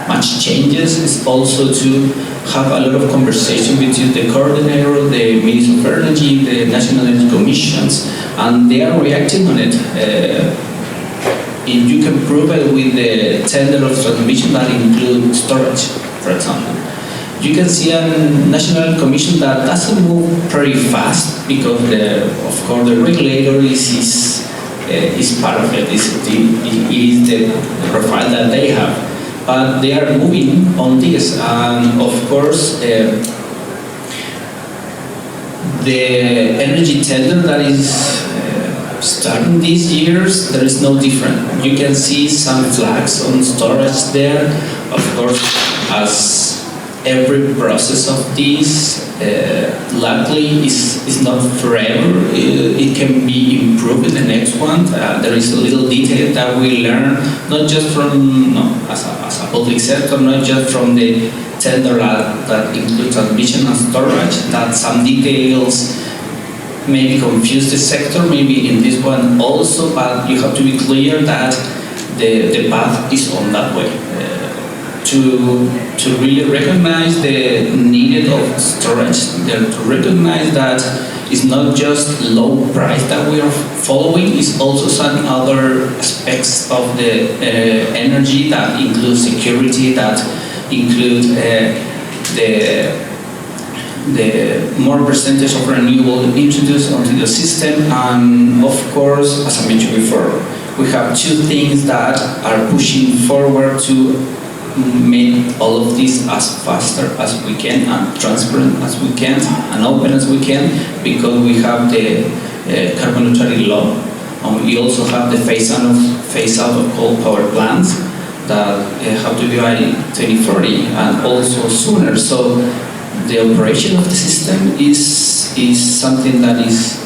much changes. Is also to have a lot of conversation between the coordinator, the Minister of Energy, the National Energy Commissions, and they are reacting on it. If you can prove it with the tender of transmission that includes storage, for example. You can see a national commission that doesn't move pretty fast because, of course, the regulator is part of it. It is the profile that they have. But they are moving on this, and of course, the energy tender that is starting these years, there is no different. You can see some flags on storage there. Of course, as every process of this, luckily, is not forever. It can be improved in the next one. There is a little detail that we learn, not just from, as a public sector, not just from the tender that includes transmission and storage, that some details maybe confuse the sector, maybe in this one also, but you have to be clear that the path is on that way. To really recognize the need of storage, to recognize that it's not just low price that we are following, it's also some other aspects of the energy that include security, that include the more percentage of renewable introduced onto the system, and of course, as I mentioned before, we have two things that are pushing forward to make all of this as faster as we can and transparent as we can and open as we can, because we have the carbon neutrality law, and we also have the phase out of coal power plants that have to be by 2040 and also sooner. So the operation of the system is something that is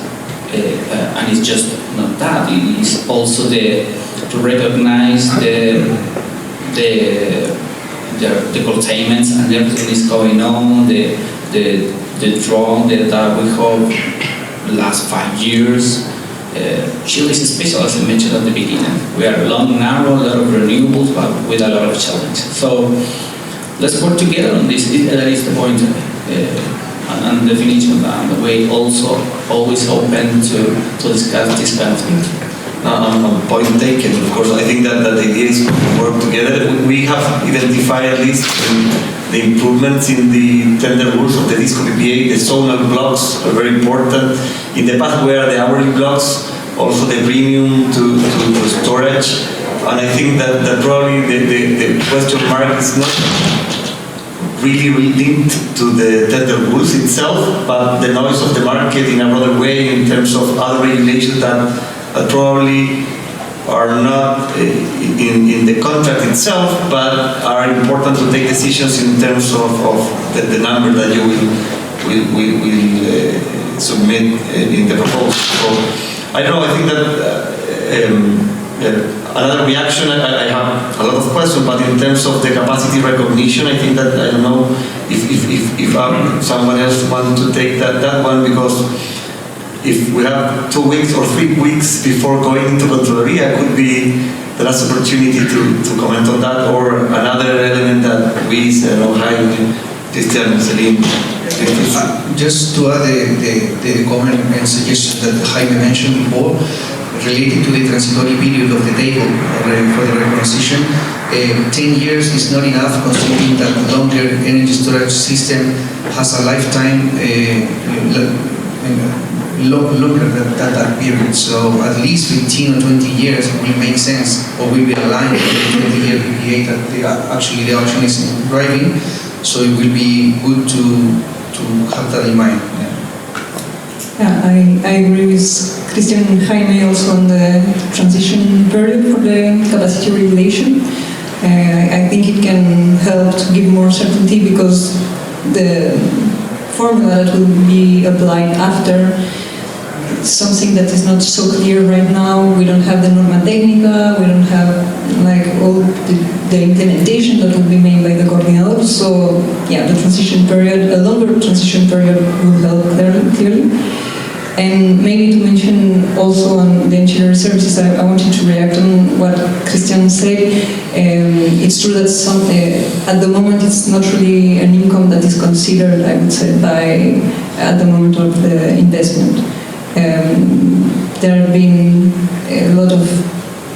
and it's just not that, it is also to recognize the containments and everything is going on, the drawing that we hope last 5 years. Chile is special, as I mentioned at the beginning. We are long, narrow, a lot of renewables, but with a lot of challenges. So let's work together on this. That is the point, and definition, and the way also always open to discuss this kind of things. Point taken. Of course, I think that the idea is to work together. We have identified at least the improvements in the tender rules of the DISCO PPA. The zonal blocks are very important. In the past, where the hourly blocks, also the premium to storage. And I think that probably the question mark is not really linked to the tender rules itself, but the noise of the market in a broader way in terms of other regulations that probably are not in the contract itself, but are important to take decisions in terms of the number that you will submit in the proposal. So I don't know, I think that another reaction, I have a lot of questions, but in terms of the capacity recognition, I think that, I don't know if someone else wants to take that one, because if we have 2 weeks or 3 weeks before going into Contraloría, could be the last opportunity to comment on that, or another element that we know, Christian, Celine. Just to add the comment and suggestion that Jaime mentioned before, related to the transitory period of the table for the recognition, 10 years is not enough, considering that the longer energy storage system has a lifetime longer than that period. So at least 15 or 20 years will make sense, or will be aligned with the 20-year PPA that actually the auction is driving. So it will be good to have that in mind. Yeah, I agree with Christian and Jaime also on the transition period for the capacity regulation. I think it can help to give more certainty, because the formula that will be applied after something that is not so clear right now. We don't have the norma técnica, we don't have like all the implementation that will be made by the coordinator. So yeah, the transition period, a longer transition period will help clearly. And maybe to mention also on the ancillary services, I wanted to react on what Christian said. It's true that at the moment it's not really an income that is considered, I would say, at the moment of the investment. There have been a lot of,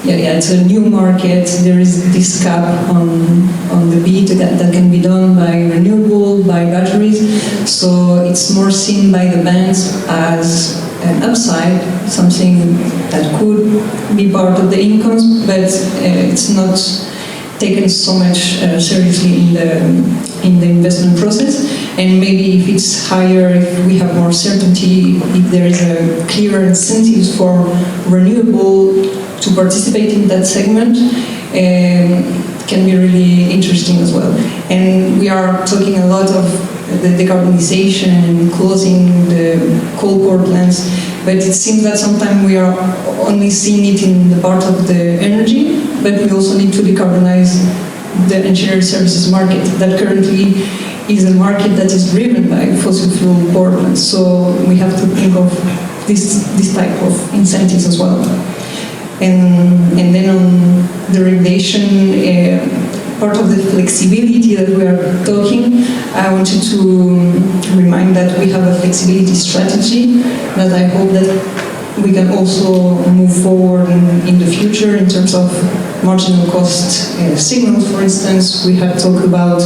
it's a new market. There is this cap on the bid that can be done by renewable, by batteries. So it's more seen by the banks as an upside, something that could be part of the incomes, but it's not taken so much seriously in the investment process. and maybe if it's higher, if we have more certainty, if there is a clear incentives for renewable to participate in that segment, can be really interesting as well. And we are talking a lot of the decarbonization and closing the coal power plants, but it seems that sometimes we are only seeing it in the part of the energy, but we also need to decarbonize the engineering services market that currently is a market that is driven by fossil fuel power plants. So we have to think of this type of incentives as well. And then on the regulation, part of the flexibility that we are talking, I wanted to remind that we have a flexibility strategy that I hope that we can also move forward in the future in terms of marginal cost signals. For instance, we have talked about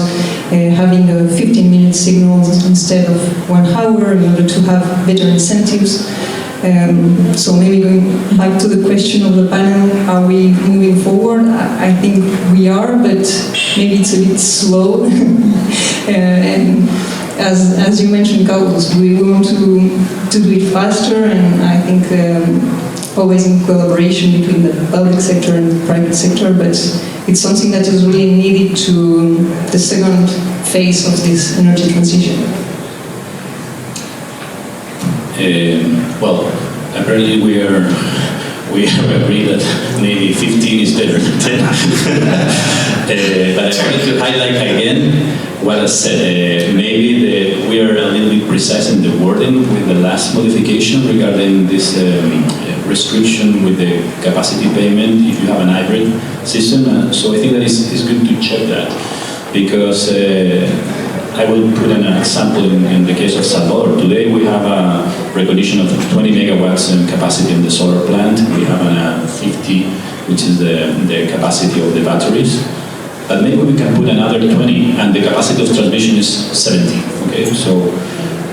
having a 15-minute signal instead of 1 hour in order to have better incentives. So maybe going back to the question of the panel, are we moving forward? I think we are, but maybe it's a bit slow. And as you mentioned, Carlos, we want to do it faster, and I think always in collaboration between the public sector and the private sector, but it's something that is really needed to the second phase of this energy transition. Well, apparently we have agreed that maybe 15 is better than 10. But I wanted to highlight again what I said. Maybe we are a little bit precise in the wording with the last modification regarding this restriction with the capacity payment if you have an hybrid system. So I think that it's good to check that, because I will put an example in the case of Salvador. Today we have a recognition of 20 megawatts in capacity in the solar plant. We have a 50, which is the capacity of the batteries. But maybe we can put another 20, and the capacity of transmission is 70. Okay, so,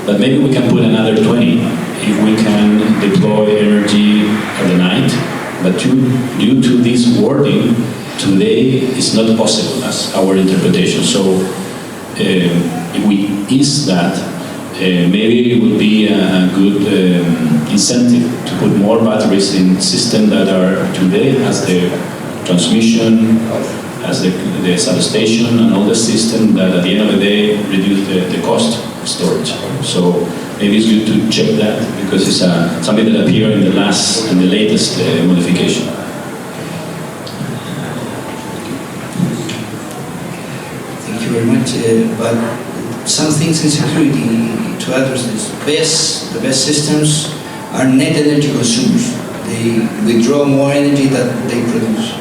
but maybe we can put another 20 if we can deploy energy at the night. But due to this wording, today it's not possible as our interpretation. So. If we ease that, maybe it would be a good incentive to put more batteries in systems that are today as the transmission, as the substation, and all the system that at the end of the day reduce the cost of storage. So maybe it's good to check that, because it's something that appeared in the latest modification. Very much, but some things in security to address this. The BESS systems are net energy consumers. They withdraw more energy than they produce.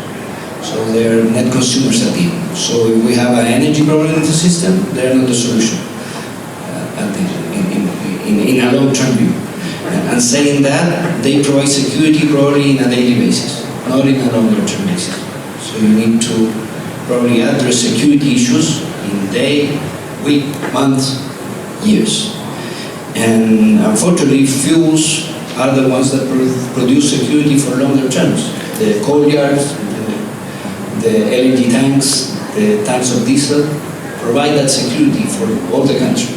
So they are net consumers at the end. So if we have an energy problem in the system, they are not the solution in a long-term view. And saying that, they provide security probably on a daily basis, not in a longer-term basis. So you need to probably address security issues in day, week, months, years. And unfortunately, fuels are the ones that produce security for longer terms. The coal yards, the LNG tanks, the tanks of diesel provide that security for all the country.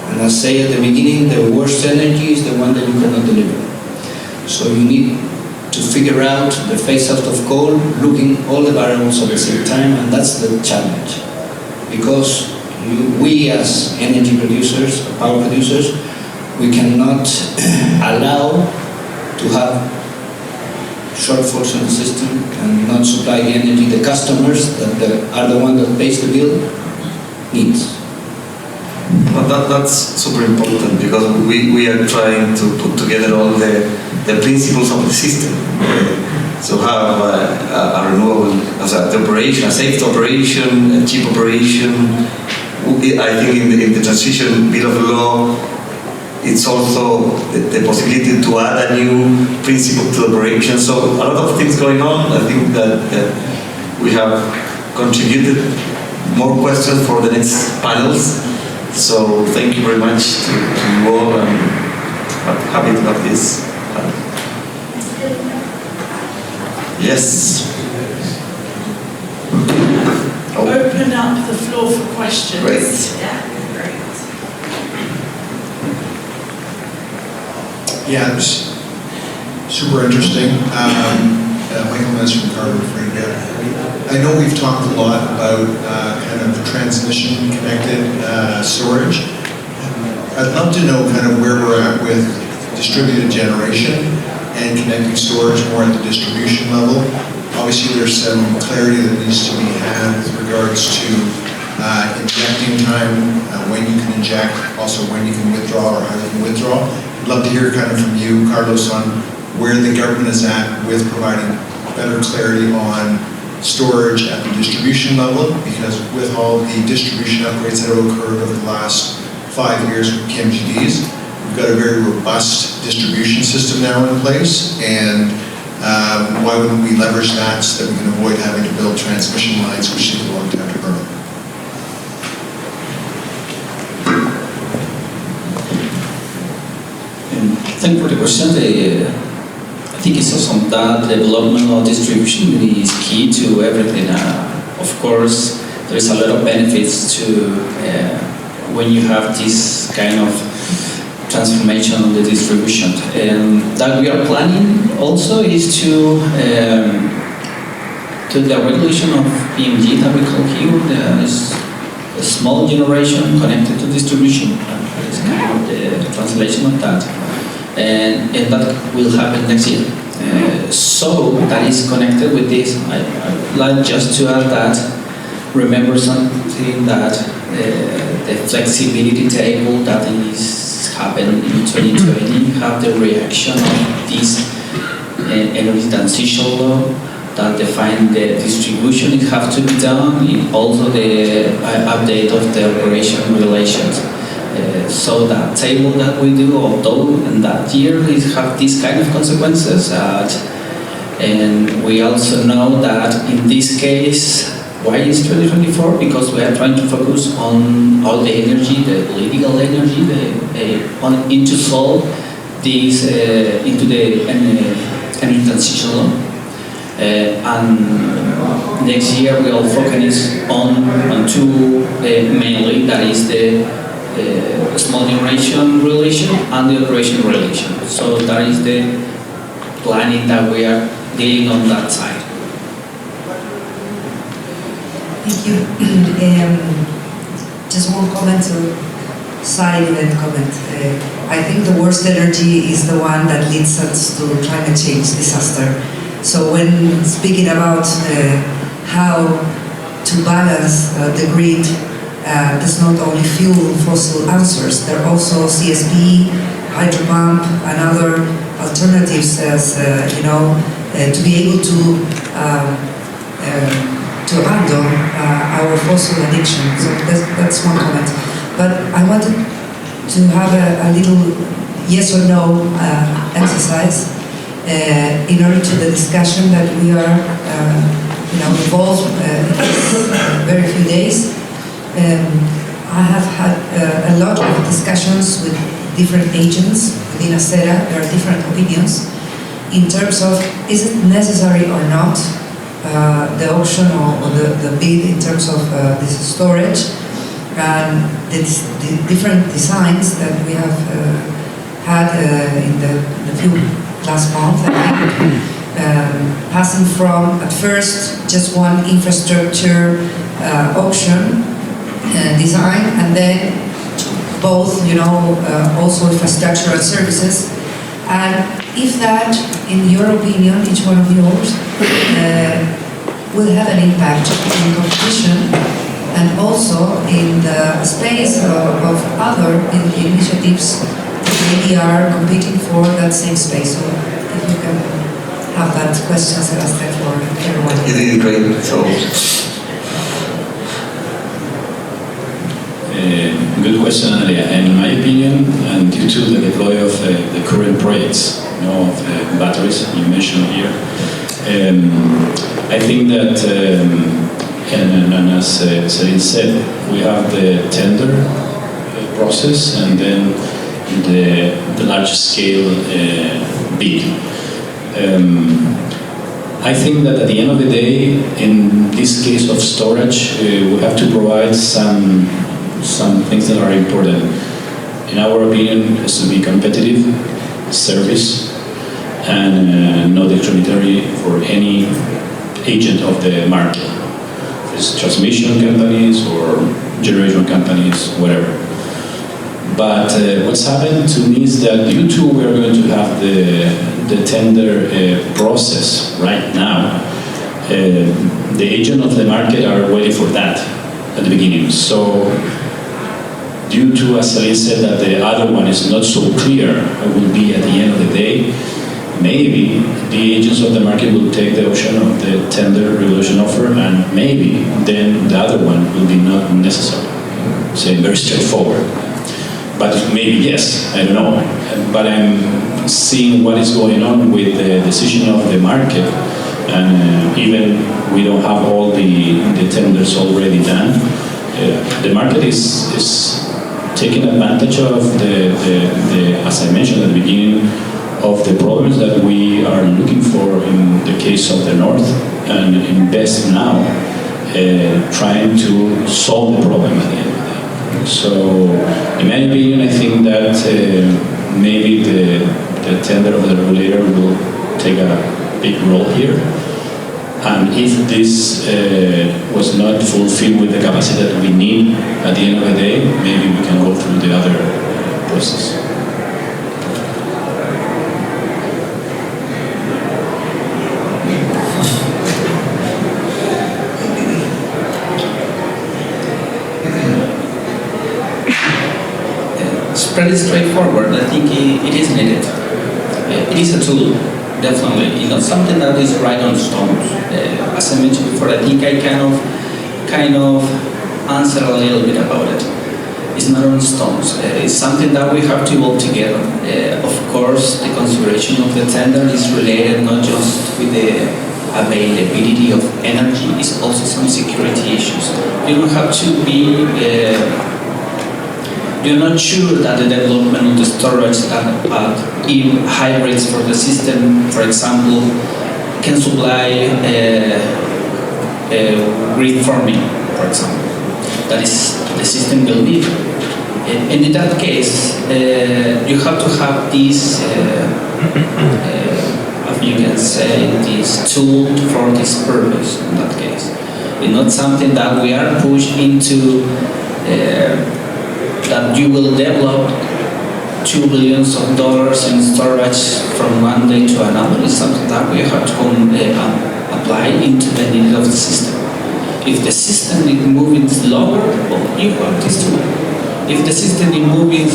And as I say at the beginning, the worst energy is the one that you cannot deliver. So you need to figure out the phase out of coal, looking all the variables at the same time, and that's the challenge. Because we as energy producers, power producers, we cannot allow to have shortfalls in the system and not supply the energy the customers that are the one that pays the bill needs. But that's super important, because we are trying to put together all the principles of the system. So have a renewable, the operation, a safe operation, a cheap operation. I think in the transition bill of law, it's also the possibility to add a new principle to operation. So a lot of things going on. I think that we have contributed more questions for the next panels. So thank you very much to you all. I'm happy to have this. Yes. Open up the floor for questions. Great. Yeah, great. Yeah, it was super interesting. Michael Ness from Carbon Free. I know we've talked a lot about kind of transmission connected storage. I'd love to know kind of where we're at with distributed generation and connecting storage more at the distribution level. Obviously, there's some clarity that needs to be had with regards to injecting time, when you can inject, also when you can withdraw or how you can withdraw. I'd love to hear kind of from you, Carlos, on where the government is at with providing better clarity on storage at the distribution level, because with all the distribution upgrades that have occurred over the last 5 years with KMGDs, we've got a very robust distribution system now in place, and why wouldn't we leverage that so that we can avoid having to build transmission lines, which take a long time to permit? Thank you for the question. I think it's awesome that development of distribution is key to everything. Of course, there's a lot of benefits to when you have this kind of transformation of the distribution. And that we are planning also is to the regulation of PMG that we call here. There is a small generation connected to distribution. It's kind of the translation of that. And that will happen next year. So that is connected with this. I'd like just to add that, remember something that the flexibility table that is happened in 2020 have the reaction of this energy transition law that define the distribution. It have to be done in also the update of the operation regulations. So that table that we do, although in that year it have these kind of consequences, and we also know that in this case, why is 2024? Because we are trying to focus on all the energy, the political energy, to solve this into the energy transition law. And next year we will focus on two mainly, that is the small generation relation and the operation relation. So that is the planning that we are doing on that side. Thank you. Just one comment, side event comment. I think the worst energy is the one that leads us to climate change disaster. So when speaking about how to balance the grid, there's not only fuel fossil answers, there are also CSP, hydro pump, and other alternatives as to be able to abandon our fossil addiction. So that's one comment. But I wanted to have a little yes or no exercise in order to the discussion that we are involved in these very few days. I have had a lot of discussions with different agents within ACERA. There are different opinions in terms of is it necessary or not, the auction or the bid in terms of this storage, and the different designs that we have had in the few last month, I think, passing from at first just one infrastructure auction design, and then both, also infrastructure and services. And if that, in your opinion, each one of yours, will have an impact in competition and also in the space of other initiatives that maybe are competing for that same space. So if you can have that question asked for everyone. You did great. So. Good question, Alia. In my opinion, and due to the deploy of the current projects, of batteries you mentioned here, I think that, and as Celine said, we have the tender process and then the large scale bid. I think that at the end of the day, in this case of storage, we have to provide some things that are important. In our opinion, is to be competitive, service and not discriminatory for any agent of the market. It's transmission companies or generation companies, whatever. But what's happened to me is that due to we're going to have the tender process right now, the agent of the market are waiting for that at the beginning. So due to, as I said, that the other one is not so clear, it will be at the end of the day, maybe the agents of the market will take the option of the tender regulation offer, and maybe then the other one will be not necessary. So very straightforward. But maybe yes, I don't know. But I'm seeing what is going on with the decision of the market, and even we don't have all the tenders already done. The market is taking advantage of the, as I mentioned at the beginning, of the problems that we are looking for in the case of the North, and invest now, trying to solve the problem at the end of the day. So, in my opinion, I think that maybe the tender of the regulator will take a big role here. And if this was not fulfilled with the capacity that we need at the end of the day, maybe we can go through the other process. It's pretty straightforward. I think it is needed. It is a tool, definitely. It's not something that is right on stones. As I mentioned before, I think I kind of answer a little bit about it. It's not on stones. It's something that we have to evolve together. Of course, the consideration of the tender is related not just with the availability of energy, it's also some security issues. You don't have to be you're not sure that the development of the storage in high rates for the system, for example, can supply grid farming, for example. That is the system will need. And in that case, you have to have this, you can say, this tool for this purpose in that case. It's not something that we are pushed into that you will develop $2 billion in storage from one day to another. Is something that we have to apply into the need of the system. If the system is moving slower, well, you have this tool. If the system is moving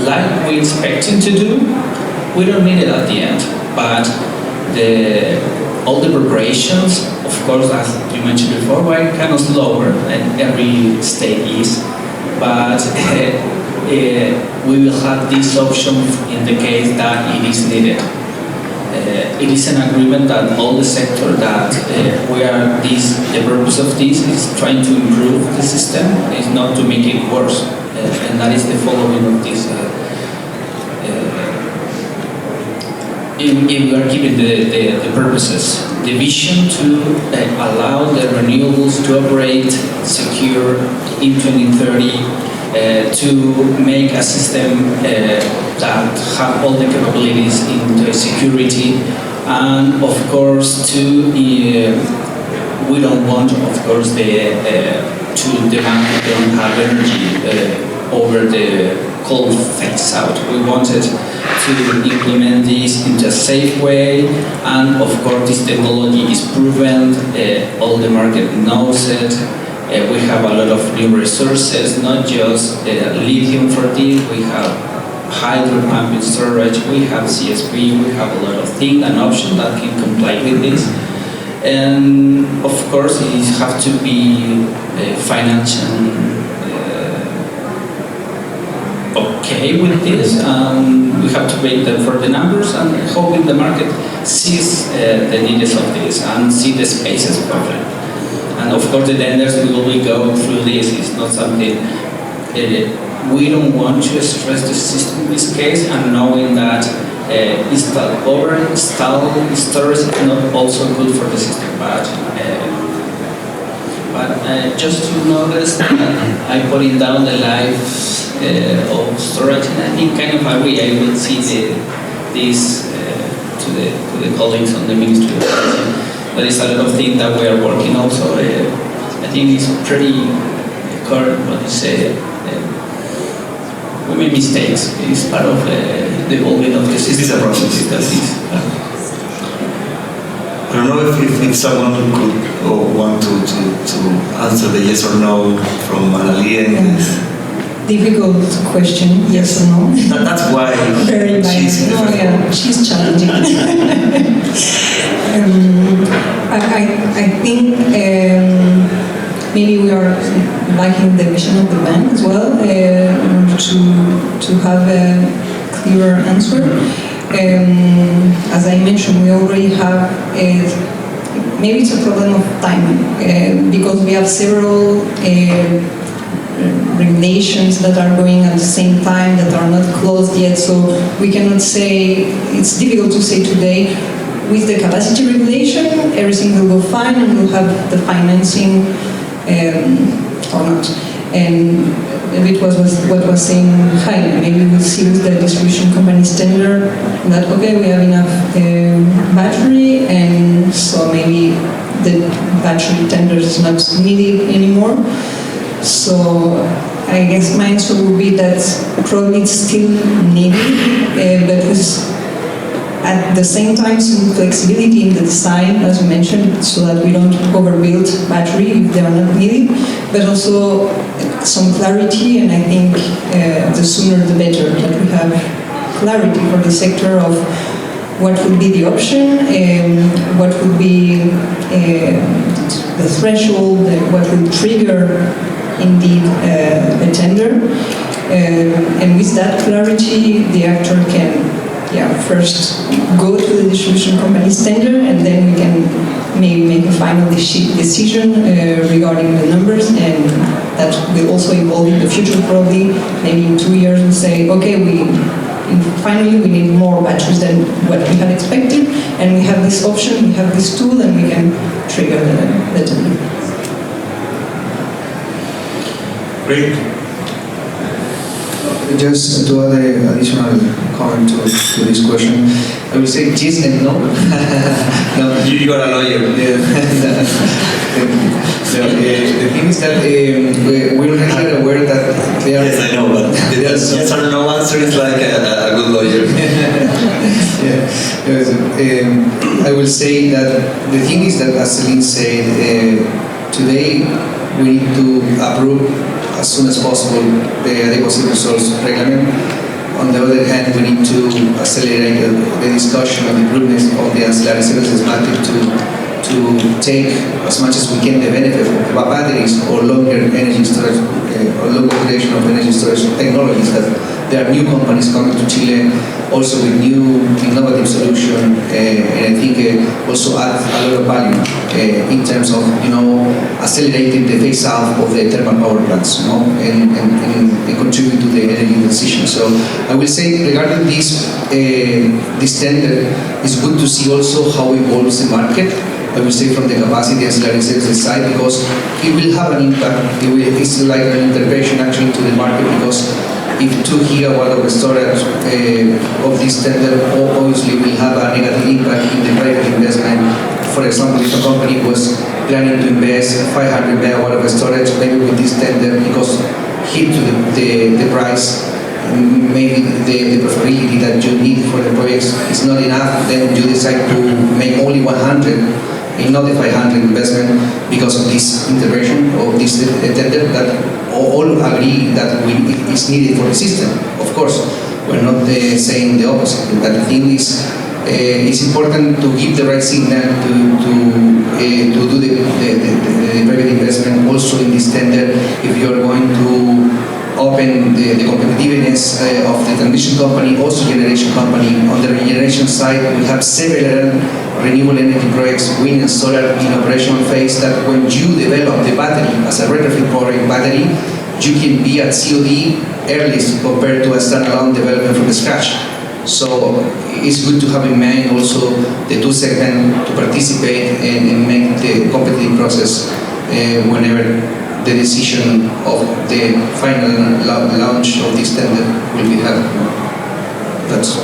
like we expect it to do, we don't need it at the end. But all the preparations, of course, as you mentioned before, were kind of slower, and every state is. But we will have this option in the case that it is needed. It is an agreement that all the sector that the purpose of this is trying to improve the system, is not to make it worse. And that is the following of this. If we are keeping the purposes, the vision to allow the renewables to operate secure in 2030, to make a system that have all the capabilities in the security, and of course we don't want, of course, to demand that they don't have energy over the coal phase out. We wanted to implement this in a safe way, and of course this technology is proven, all the market knows it. We have a lot of new resources, not just lithium for this, we have hydro pumping storage, we have CSP, we have a lot of things and options that can comply with this. And of course it has to be financial okay with this, and we have to wait for the numbers and hoping the market sees the needs of this and see the spaces properly. And of course the tenders will go through this. It's not something we don't want to stress the system in this case, and knowing that installed storage is not also good for the system, but just to notice that I put it down the life of storage, and think kind of agree. I will see this to the colleagues on the Ministry of Energy. There is a lot of things that we are working also. I think it's pretty current, what you say. We make mistakes. It's part of the evolving of the system. It is a process. I don't know if someone could or want to answer the yes or no from Analia. Difficult question, yes or no. That's why Very she's in the first one. she's challenging. I think maybe we are lacking the vision of the bank as well in order to have a clearer answer. As I mentioned, we already have maybe it's a problem of timing because we have several regulations that are going at the same time that are not closed yet, so we cannot say, it's difficult to say today with the capacity regulation everything will go fine and we'll have the financing or not. And a bit what was saying Jaime, maybe we'll see with the distribution company's tender that okay, we have enough battery, and so maybe the battery tender is not needed anymore. So I guess my answer would be that probably it's still needed, but with at the same time some flexibility in the design, as you mentioned, so that we don't overbuild battery if they are not needed, but also some clarity, and I think the sooner the better, that we have clarity for the sector of what would be the option, what would be the threshold, what will trigger indeed a tender, and with that clarity the actor can first go to the distribution company's tender, and then we can maybe make a final decision regarding the numbers, and that will also evolve in the future probably. Maybe in 2 years we'll say, okay, finally we need more batteries than what we had expected, and we have this option, we have this tool, and we can trigger the tender. Great. Just to add an additional comment to this question, I will say yes and no. No, You are a lawyer. The thing is that we already are aware that there are... Yes, I know, but the yes or no answer is like a good lawyer. I will say that the thing is that, as Celine said, today we need to approve as soon as possible the adequacy resource regulations. On the other hand, we need to accelerate the discussion of the improvements of the ancillary services market to take as much as we can the benefit of batteries or longer energy storage or longer duration of energy storage technologies. That there are new companies coming to Chile also with new innovative solutions, and I think also add a lot of value in terms of accelerating the phase out of the thermal power plants, and contribute to the energy transition. So I will say regarding this tender, it's good to see also how evolves the market. I will say from the capacity ancillary services side, because it will have an impact. It's like an intervention actually to the market, because if 2 gigawatt of storage of this tender obviously will have a negative impact in the private investment. For example, if a company was planning to invest 500 megawatt of storage, maybe with this tender, because hit to the price, maybe the profitability that you need for the projects is not enough, then you decide to make only 100 and not the 500 investment because of this intervention or this tender that all agree that is needed for the system. Of course, we're not saying the opposite, but the thing is, it's important to give the right signal to do the private investment also in this tender. If you are going to open the competitiveness of the transmission company, also generation company. On the regeneration side, we have several renewable energy projects, wind and solar, in operational phase, that when you develop the battery as a retrofit powering battery, you can be at COD earliest compared to a standalone development from scratch. So it's good to have in mind also the two segments to participate and make the competitive process whenever the decision of the final launch of this tender will be held. That's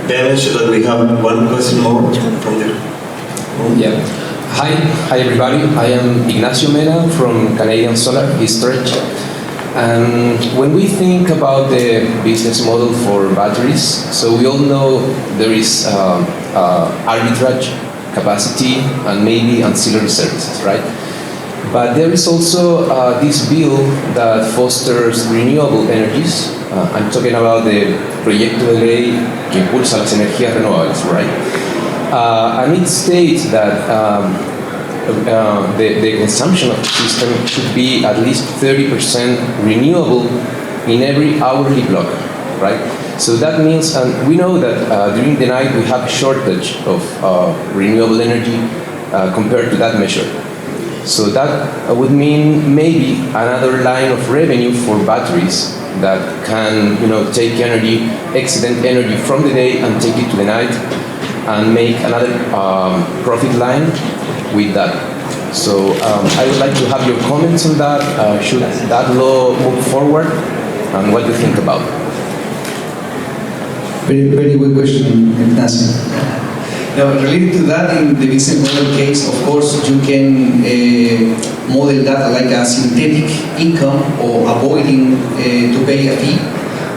Ben, should that we have one question more from there? Yeah. Hi everybody. I am Ignacio Mena from Canadian Solar Storage. And when we think about the business model for batteries, so we all know there is arbitrage, capacity, and maybe ancillary services, right? But there is also this bill that fosters renewable energies. I'm talking about the Proyecto de Ley que impulsa las energías renovables, right? And it states that the consumption of the system should be at least 30% renewable in every hourly block, right? So that means, and we know that during the night we have a shortage of renewable energy compared to that measure. So that would mean maybe another line of revenue for batteries that can, take energy, excellent energy from the day and take it to the night and make another profit line with that. So I would like to have your comments on that. Should that law move forward? And what do you think about it? very, very good question, Ignacio. Now, related to that, in the business model case, of course, you can model that like a synthetic income or avoiding to pay a fee.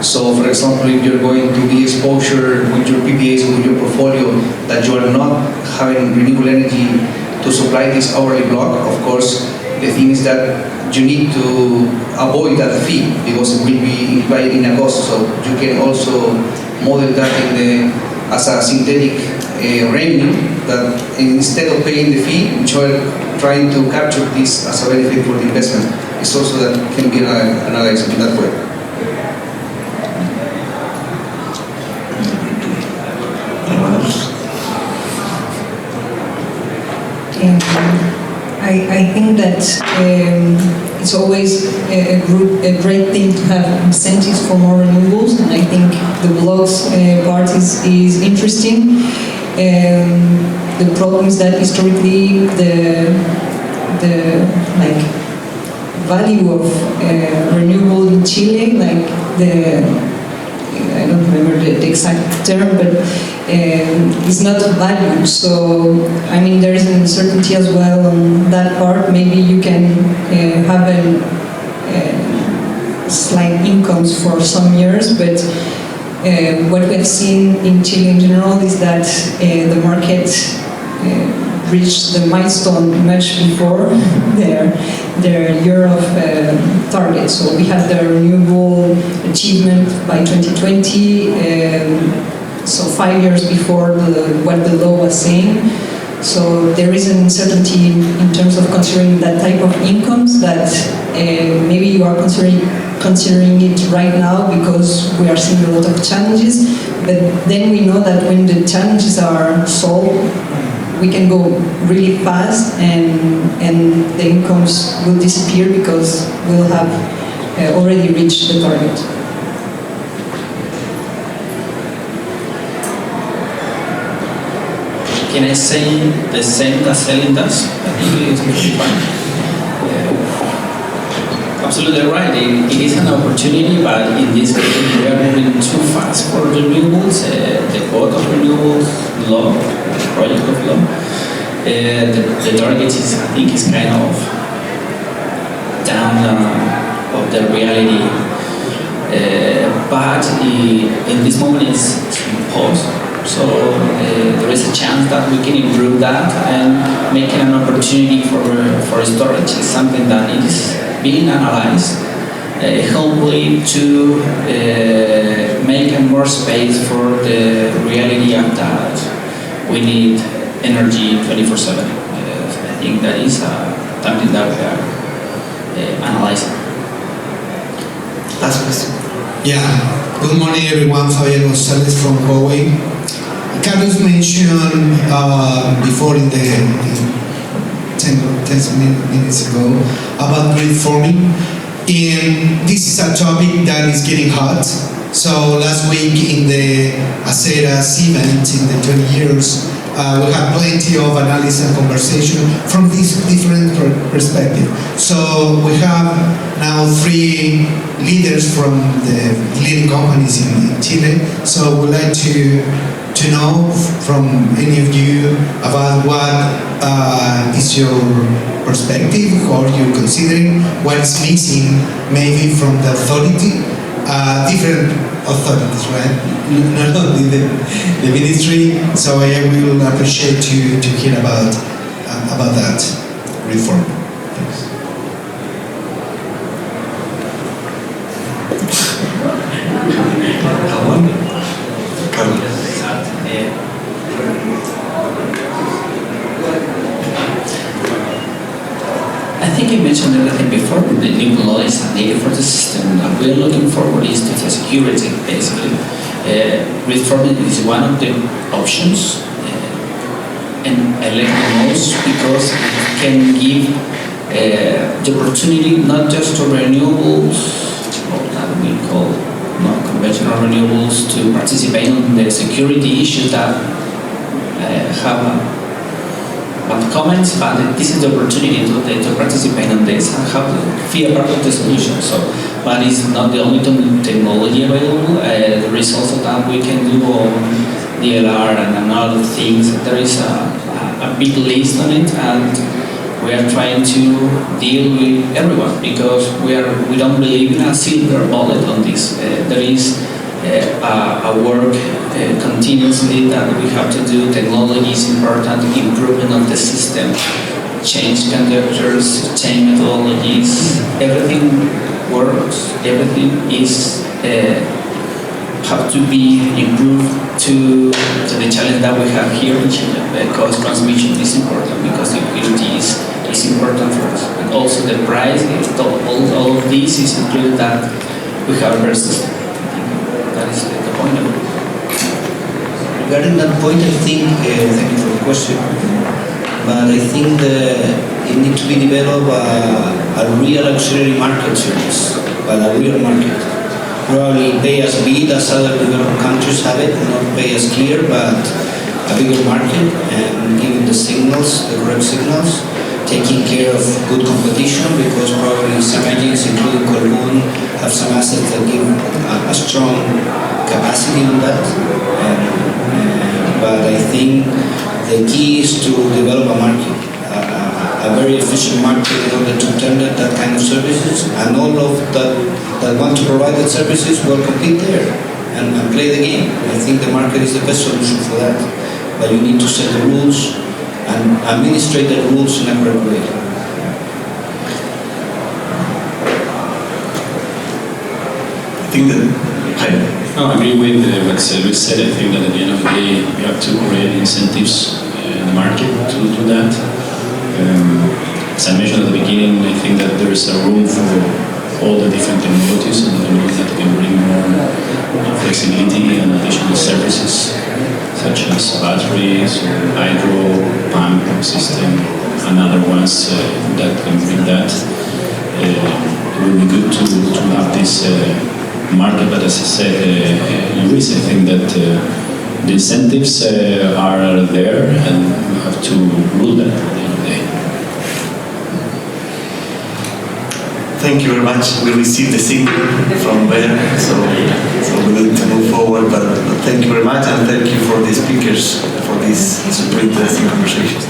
So, for example, if you're going to be exposure with your PPAs, with your portfolio, that you are not having renewable energy to supply this hourly block, of course, the thing is that you need to avoid that fee because it will be implied in a cost. So you can also model that as a synthetic revenue that instead of paying the fee, which are trying to capture this as a benefit for the investment. It's also that can be analyzed in that way. Anyone else? I think that it's always a great thing to have incentives for more renewables, and I think the blocks part is interesting. The problem is that historically the value of renewable in Chile, I don't remember the exact term, but it's not valued. So, I mean, there is an uncertainty as well on that part. Maybe you can have slight incomes for some years, but what we have seen in Chile in general is that the market reached the milestone much before their year of target. So we had the renewable achievement by 2020, so 5 years before what the law was saying. So there is an uncertainty in terms of considering that type of incomes that maybe you are considering it right now because we are seeing a lot of challenges, but then we know that when the challenges are solved, we can go really fast and the incomes will disappear because we'll have already reached the target. Can I say the same that Celine does? I think it's really fun. Absolutely right. It is an opportunity, but in this case, we are moving too fast for renewables. The code of renewables law, project of law, the target is, I think, is kind of down of the reality. But in this moment, it's imposed. So there is a chance that we can improve that and make it an opportunity for storage. It's something that is being analyzed, hopefully to make more space for the reality of that we need energy 24/7. I think that is something that we are analyzing. Last question. Yeah, good morning everyone, Fabián González from Huawei. Carlos mentioned before in 10 minutes ago about grid forming, and this is a topic that is getting hot. So last week in the Aceras event in the 20 years, We have plenty of analysis and conversation from this different perspective. So we have now 3 leaders from the leading companies in Chile. So we'd like to know from any of you about what is your perspective, how you're considering, what is missing maybe from the authority, different authorities, right? Not only the ministry. So I will appreciate to hear about that reform. Thanks. I think you mentioned everything before. The new law is needed for the system. What we are looking forward is to the security, basically. Reforming is one of the options, and I like the most because it can give the opportunity not just to renewables, or that we call non-conventional renewables, to participate in the security issues that have comments, but this is the opportunity to participate in this and have be a part of the solution. So, but it's not the only technology available. The results of that we can do on DLR and other things. There is a big list on it, and we are trying to deal with everyone because we don't believe in a silver bullet on this. There is a work continuously that we have to do. Technology is important, improvement of the system, change conductors, change methodologies. Everything works. Everything is have to be improved to the challenge that we have here in Chile. Because transmission is important, because security is important for us. And also the price, all of this is included that we have a better system. That is the point of it. Regarding that point, I think, thank you for the question, but I think it needs to be developed a real auxiliary market service, but a real market. Probably pay as big as other developed countries have it, not pay as clear, but a bigger market and giving the signals, the correct signals, taking care of good competition, because probably some agents, including Colbún, have some assets that give a strong capacity on that. But I think the key is to develop a market, a very efficient market in order to tender that kind of services, and all of that want to provide that services will compete there and play the game. I think the market is the best solution for that. But you need to set the rules and administrate the rules in a correct way. I think that No, I agree with what Luis said. I think that at the end of the day, we have to create incentives in the market to do that. As I mentioned at the beginning, I think that there is a room for all the different technologies, and I believe that can bring more flexibility and additional services, such as batteries, or hydro, pump system, and other ones that can bring that. It will be good to have this market, but as I said, Luis, I think that the incentives are there, and we have to rule that at the end of the day. thank you very much. We received the signal from there, so we need to move forward. But thank you very much, and thank you for the speakers for this super interesting conversation.